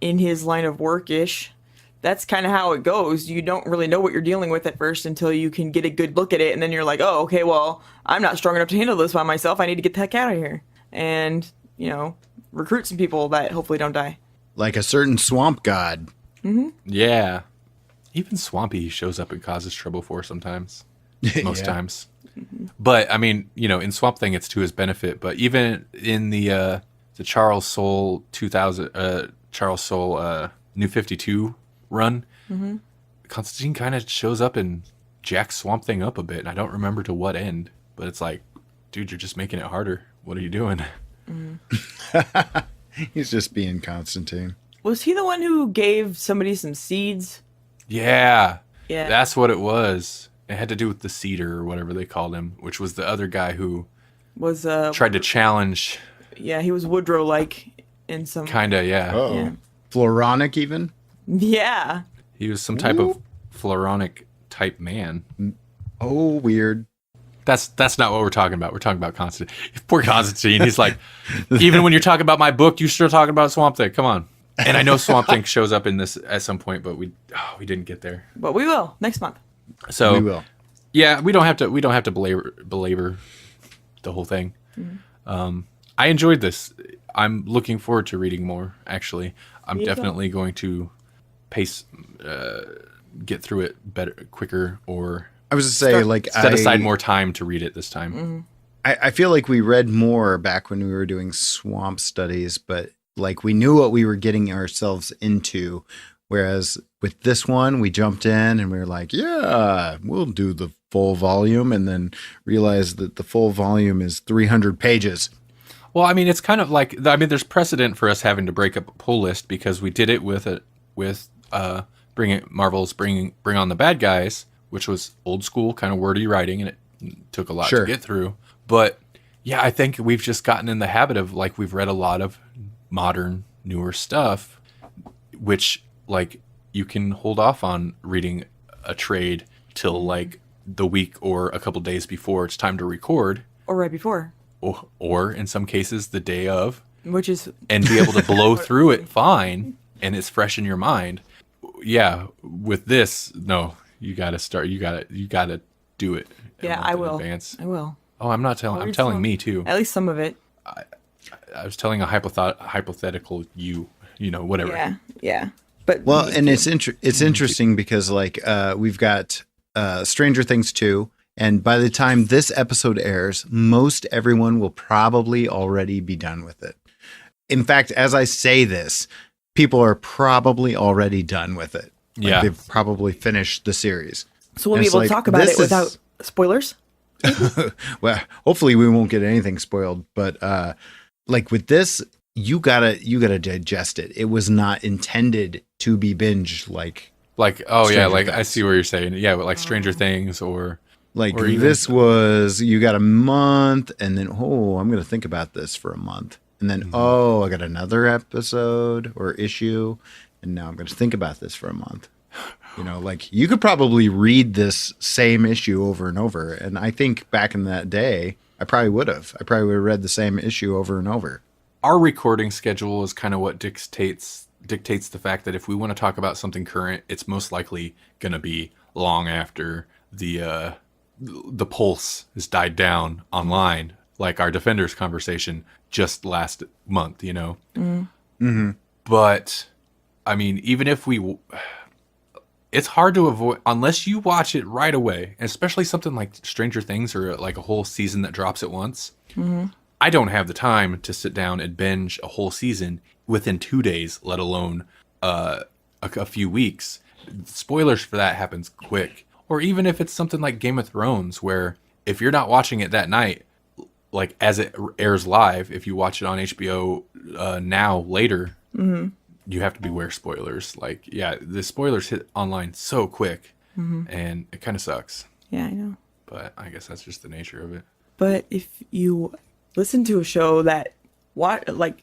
in his line of work-ish. That's kind of how it goes. You don't really know what you're dealing with at first until you can get a good look at it. And then you're like, oh, okay, well, I'm not strong enough to handle this by myself. I need to get the heck out of here. And, recruit some people that hopefully don't die. Like a certain swamp god. Yeah. Even Swampy he shows up and causes trouble for sometimes. Most times. But, I mean, in Swamp Thing, it's to his benefit. But even in the Charles Soule 2000, Charles Soule New 52 run, Constantine kind of shows up and jacks Swamp Thing up a bit, and I don't remember to what end, but it's like, dude, you're just making it harder. What are you doing? He's just being Constantine. Was he the one who gave somebody some seeds? Yeah, that's what it was. It had to do with the cedar or whatever they called him, which was the other guy who was tried to challenge. Yeah, he was Woodrow-like in some kind of. Yeah. Floronic even. Yeah. He was some type of Floronic type man. Oh, weird. That's not what we're talking about. We're talking about Constantine. Poor Constantine. He's like, even when you're talking about my book, you're still talking about Swamp Thing. Come on. And I know Swamp Thing shows up in this at some point, but we didn't get there. But we will next month. So we will. Yeah, we don't have to belabor the whole thing. I enjoyed this. I'm looking forward to reading more. Actually, I'm definitely going to get through it quicker, or I was to say set aside more time to read it this time. I feel like we read more back when we were doing swamp studies, but like we knew what we were getting ourselves into. Whereas with this one, we jumped in and we were like, yeah, we'll do the full volume, and then realized that the full volume is 300 pages. Well, I mean, it's kind of like, there's precedent for us having to break up a pull list because we did it with Marvel's Bring On the Bad Guys, which was old school kind of wordy writing, and it took a lot to get through. But yeah, I think we've just gotten in the habit of like we've read a lot of modern, newer stuff, which like you can hold off on reading a trade till like the week or a couple days before it's time to record, or right before, or in some cases the day of, and be able to blow through it fine, and it's fresh in your mind. Yeah, with this, no, you got to start. You got to do it. Yeah, I will. Advance. I will. Oh, I'm not telling. I'm telling me too. At least some of it. I was telling a hypothetical you. Whatever. Yeah. But and it's interesting because like we've got Stranger Things 2, and by the time this episode airs, most everyone will probably already be done with it. In fact, as I say this, people are probably already done with it. Like they've probably finished the series. So we'll be able to talk about it without spoilers? Well, hopefully we won't get anything spoiled, but like with this, you gotta digest it. It was not intended to be binged like Stranger Things. I see what you're saying. Yeah, but like Stranger Things or even, this was, you got a month, and then I'm gonna think about this for a month, and then I got another episode or issue, and now I'm gonna think about this for a month. Like you could probably read this same issue over and over, and I think back in that day, I probably would have read the same issue over and over. Our recording schedule is kind of what dictates the fact that if we want to talk about something current, it's most likely going to be long after the pulse has died down online, like our Defenders conversation just last month, But I mean, even if it's hard to avoid unless you watch it right away, especially something like Stranger Things or like a whole season that drops at once. Mm-hmm. I don't have the time to sit down and binge a whole season within 2 days, let alone a few weeks. Spoilers for that happens quick. Or even if it's something like Game of Thrones, where if you're not watching it that night, like as it airs live, if you watch it on HBO now later, mm-hmm. you have to beware spoilers. Like, yeah, the spoilers hit online so quick, mm-hmm. and it kind of sucks. Yeah, I know. But I guess that's just the nature of it. But if you listen to a show that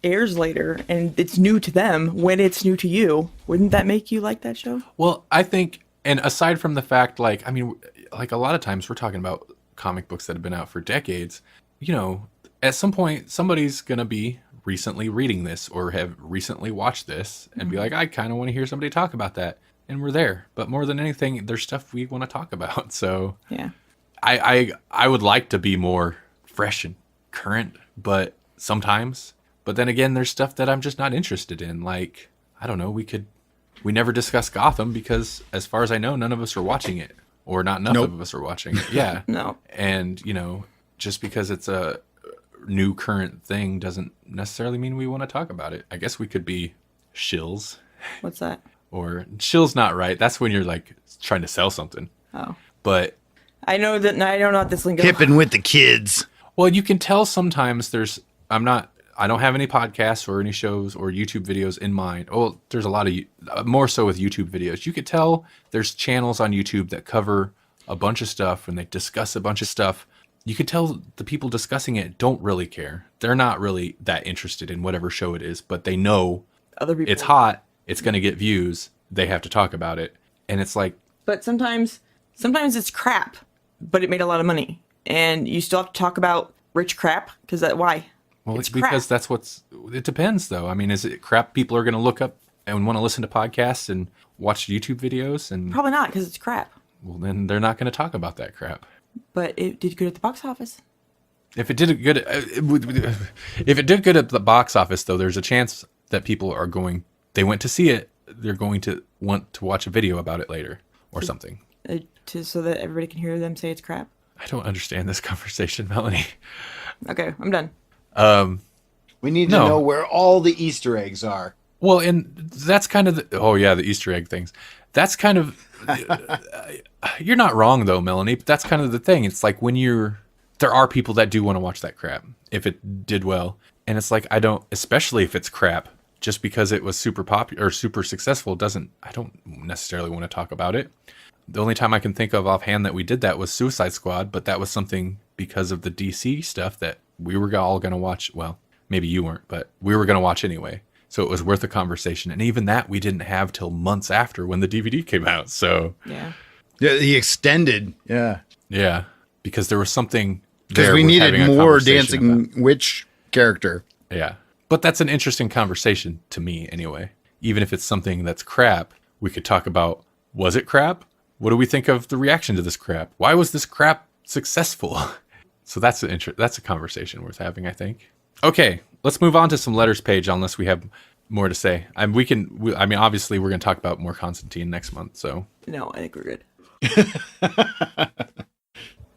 airs later and it's new to them when it's new to you, wouldn't that make you like that show? Well, I think, and aside from the fact, like, I mean, like a lot of times we're talking about comic books that have been out for decades, you know, at some point somebody's going to be recently reading this or have recently watched this and be like, I kind of want to hear somebody talk about that. And we're there. But more than anything, there's stuff we want to talk about. So yeah, I would like to be more fresh and current, but sometimes. But then again, there's stuff that I'm just not interested in. Like, I don't know, we never discuss Gotham because as far as I know, none of us are watching it. Or not enough of us are watching it. Yeah. No. And, you know, just because it's a new current thing doesn't necessarily mean we want to talk about it. I guess we could be shills. What's that? Or shill's not right. That's when you're like trying to sell something. Oh. But I know not this lingo. Hipping with the kids. Well, you can tell sometimes I don't have any podcasts or any shows or YouTube videos in mind. Oh, there's a lot of, more so with YouTube videos. You could tell there's channels on YouTube that cover a bunch of stuff and they discuss a bunch of stuff. You could tell the people discussing it don't really care. They're not really that interested in whatever show it is, but they know other people. It's hot. It's going to get views. They have to talk about it. And it's like. But sometimes it's crap, but it made a lot of money. And you still have to talk about rich crap because why? Well, it's because it depends though. I mean, is it crap people are going to look up and want to listen to podcasts and watch YouTube videos? And probably not because it's crap. Well, then they're not going to talk about that crap. But it did good at the box office. If it did good at the box office, though, there's a chance that people they went to see it. They're going to want to watch a video about it later or something. So that everybody can hear them say it's crap. I don't understand this conversation, Melanie. Okay, I'm done. We need to know where all the Easter eggs are. Well, and that's kind of the Easter egg things. That's kind of you're not wrong though, Melanie, but that's kind of the thing. It's like there are people that do want to watch that crap if it did well. And it's like especially if it's crap, just because it was super popular or super successful I don't necessarily want to talk about it. The only time I can think of offhand that we did that was Suicide Squad, but that was something because of the DC stuff that we were all going to watch. Well, maybe you weren't, but we were going to watch anyway. So it was worth a conversation. And even that we didn't have till months after when the DVD came out. So yeah, the extended. Yeah. Because there was something because we needed more dancing witch character. Yeah. But that's an interesting conversation to me anyway. Even if it's something that's crap, we could talk about, was it crap? What do we think of the reaction to this crap? Why was this crap successful? So that's a conversation worth having, I think. Okay, let's move on to some letters page unless we have more to say. Obviously we're going to talk about more Constantine next month, so. No, I think we're good.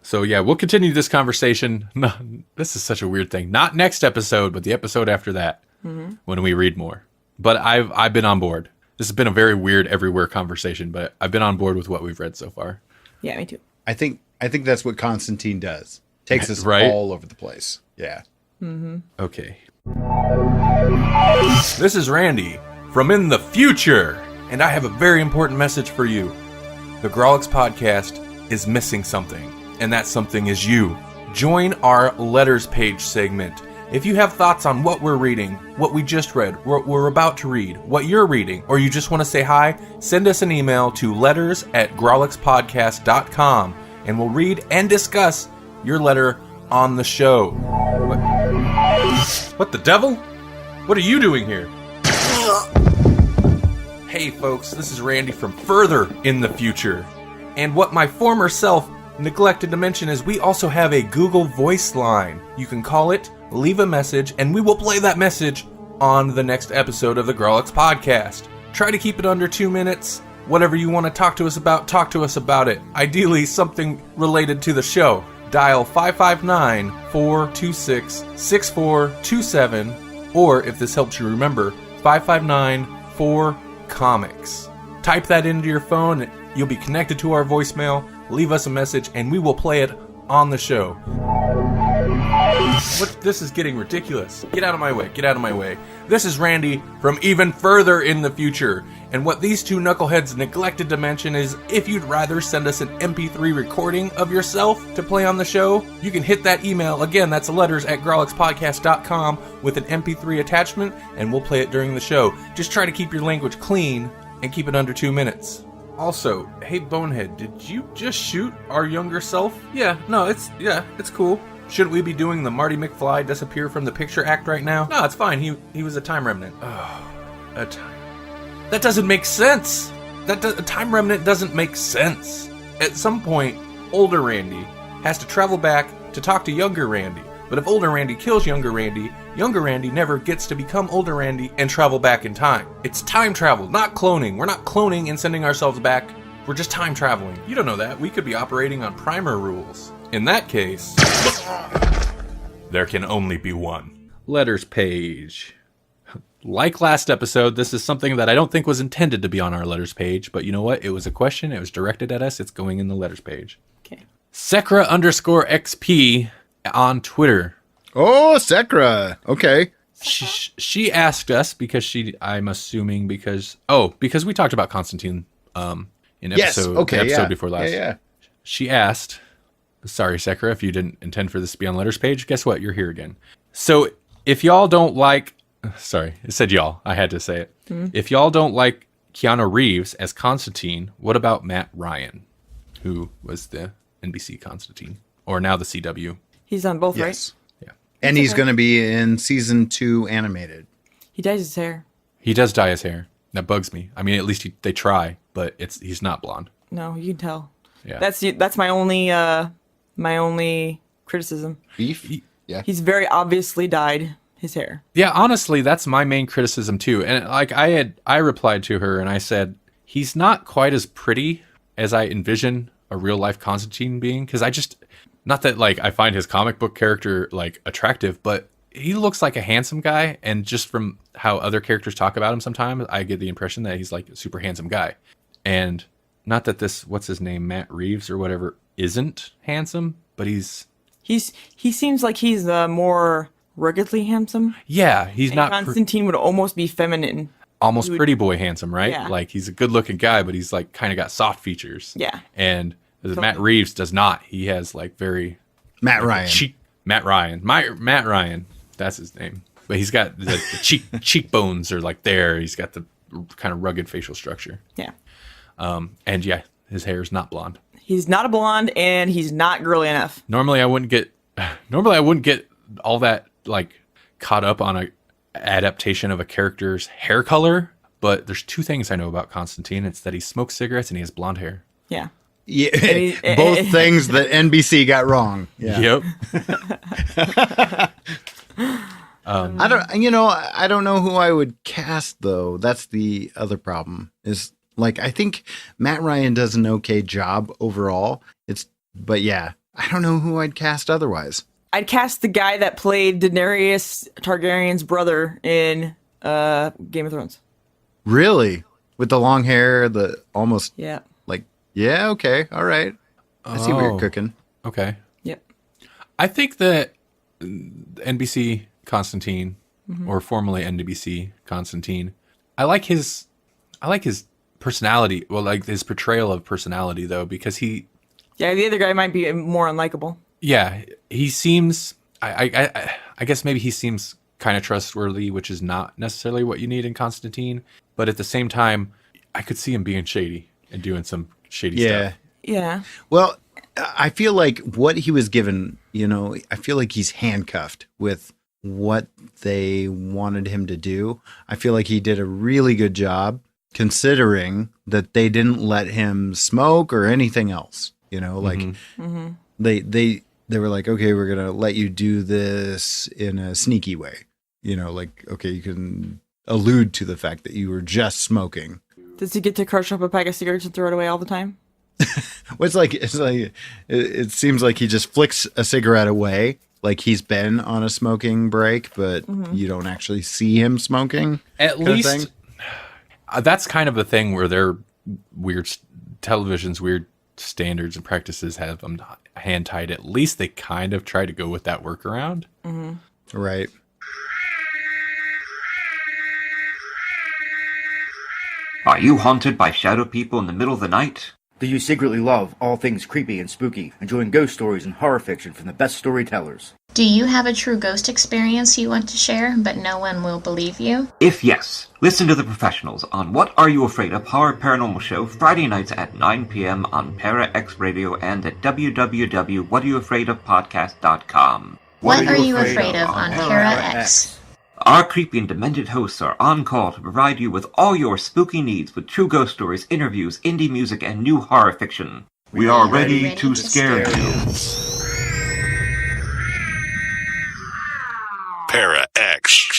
So yeah, we'll continue this conversation. No, this is such a weird thing. Not next episode, but the episode after that, when we read more. But I've been on board. This has been a very weird everywhere conversation, but I've been on board with what we've read so far. Yeah, me too. I think that's what Constantine does. Takes us right? all over the place. Yeah. Mm-hmm. Okay. This is Randy from in the future, and I have a very important message for you. The Grawlix podcast is missing something, and that something is you. Join our letters page segment. If you have thoughts on what we're reading, what we just read, what we're about to read, what you're reading, or you just want to say hi, send us an email to letters@grawlixpodcast.com, and we'll read and discuss your letter on the show. What the devil? What are you doing here? Hey folks, this is Randy from further in the future. And what my former self neglected to mention is we also have a Google Voice line. You can call it, leave a message, and we will play that message on the next episode of the Grawlix podcast. Try to keep it under 2 minutes. Whatever you want to talk to us about it. Ideally, something related to the show. Dial 559-426-6427, or if this helps you remember, 559-4-COMICS. Type that into your phone, you'll be connected to our voicemail, leave us a message, and we will play it on the show. This is getting ridiculous. Get out of my way. This is Randy from even further in the future. And what these two knuckleheads neglected to mention is if you'd rather send us an MP3 recording of yourself to play on the show, you can hit that email. Again, that's letters at grawlixpodcast.com with an MP3 attachment, and we'll play it during the show. Just try to keep your language clean and keep it under 2 minutes. Also, hey Bonehead, did you just shoot our younger self? It's cool. Shouldn't we be doing the Marty McFly disappear from the picture act right now? No, it's fine. He was a time remnant. Oh, a time. That doesn't make sense. A time remnant doesn't make sense. At some point, older Randy has to travel back to talk to younger Randy. But if older Randy kills younger Randy never gets to become older Randy and travel back in time. It's time travel, not cloning. We're not cloning and sending ourselves back. We're just time traveling. You don't know that. We could be operating on primer rules. In that case, there can only be one. Letters page. Like last episode, this is something that I don't think was intended to be on our letters page, but you know what? It was a question. It was directed at us. It's going in the letters page. Okay. Sekra_XP on Twitter. Oh, Sekra. Okay. She asked us because I'm assuming because we talked about Constantine in episode before last. Yeah. She asked, sorry, Sekra, if you didn't intend for this to be on letters page, guess what? You're here again. So if y'all don't like, sorry, it said y'all. I had to say it. Mm-hmm. If y'all don't like Keanu Reeves as Constantine, what about Matt Ryan, who was the NBC Constantine, or now the CW? He's on both, yes. Right? Yeah. And he's going to be in season 2 animated. He dyes his hair. He does dye his hair. That bugs me. I mean, at least they try, but he's not blonde. No, you can tell. Yeah. That's my only criticism. Beef? Yeah. He's very obviously dyed his hair. Yeah, honestly, that's my main criticism too. And like I replied to her and I said, he's not quite as pretty as I envision a real life Constantine being, because not that like I find his comic book character like attractive, but he looks like a handsome guy, and just from how other characters talk about him sometimes, I get the impression that he's like a super handsome guy. And not that this, what's his name, Matt Reeves or whatever, isn't handsome, but he seems like he's more ruggedly handsome. Yeah, he's and not. Constantine would almost be feminine. Almost pretty boy handsome, right? Yeah. Like he's a good looking guy, but he's like kind of got soft features. Yeah. And Matt Reeves does not. He has like very Matt Ryan. Matt Ryan. That's his name. But he's got the cheekbones are like there. He's got the kind of rugged facial structure. Yeah. And yeah, his hair is not blonde. He's not a blonde, and he's not girly enough. Normally I wouldn't get all that like caught up on a adaptation of a character's hair color, but there's two things I know about Constantine. It's that he smokes cigarettes and he has blonde hair. Yeah. Yeah, both things that NBC got wrong. Yeah. Yep. I don't know who I would cast though. That's the other problem. Is like I think Matt Ryan does an okay job overall. But yeah, I don't know who I'd cast otherwise. I'd cast the guy that played Daenerys Targaryen's brother in Game of Thrones. Really? With the long hair, the almost yeah, okay, all right. I see what you're cooking. Okay. Yep. I think that NBC Constantine, or formerly NBC Constantine, I like his personality. Well, like his portrayal of personality, though, because the other guy might be more unlikable. Yeah, he seems. I guess maybe he seems kind of trustworthy, which is not necessarily what you need in Constantine. But at the same time, I could see him being shady and doing some shady stuff. Yeah. Well, I feel like what he was given, I feel like he's handcuffed with what they wanted him to do. I feel like he did a really good job considering that they didn't let him smoke or anything else. Like they were like, okay, we're going to let you do this in a sneaky way. Like, okay, you can allude to the fact that you were just smoking. Does he get to crush up a pack of cigarettes and throw it away all the time? Well, it seems like he just flicks a cigarette away, like he's been on a smoking break, but you don't actually see him smoking. At least that's kind of a thing where their television's weird standards and practices have them hand tied. At least they kind of try to go with that workaround. Right. Are you haunted by shadow people in the middle of the night? Do you secretly love all things creepy and spooky, enjoying ghost stories and horror fiction from the best storytellers? Do you have a true ghost experience you want to share, but no one will believe you? If yes, listen to the professionals on What Are You Afraid Of? Horror Paranormal Show Friday nights at 9 p.m. on Para X Radio and at www.whatareyouafraidofpodcast.com. What are you afraid of on Para X? Our creepy and demented hosts are on call to provide you with all your spooky needs with true ghost stories, interviews, indie music, and new horror fiction. We are ready to scare you. Para X.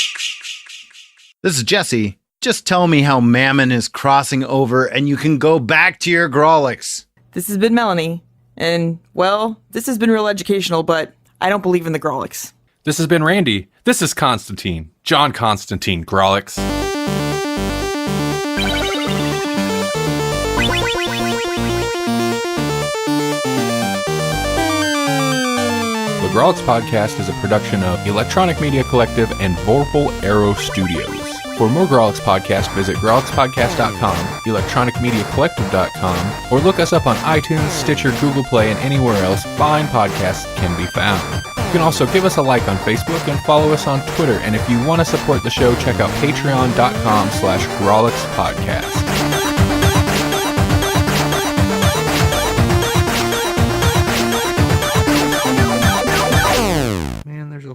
This is Jesse. Just tell me how Mammon is crossing over and you can go back to your Grawlix. This has been Melanie. And, well, this has been real educational, but I don't believe in the Grawlix. This has been Randy. This is Constantine. John Constantine, Grawlix. The Grawlix Podcast is a production of Electronic Media Collective and Vorpal Arrow Studios. For more Grawlix Podcast, visit grawlixpodcast.com, electronicmediacollective.com, or look us up on iTunes, Stitcher, Google Play, and anywhere else fine podcasts can be found. You can also give us a like on Facebook and follow us on Twitter. And if you want to support the show, check out patreon.com/GrawlixPodcast. Man, there's a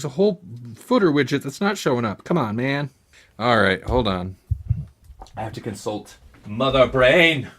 whole footer widget that's not showing up. Come on, man. All right, hold on. I have to consult Mother Brain.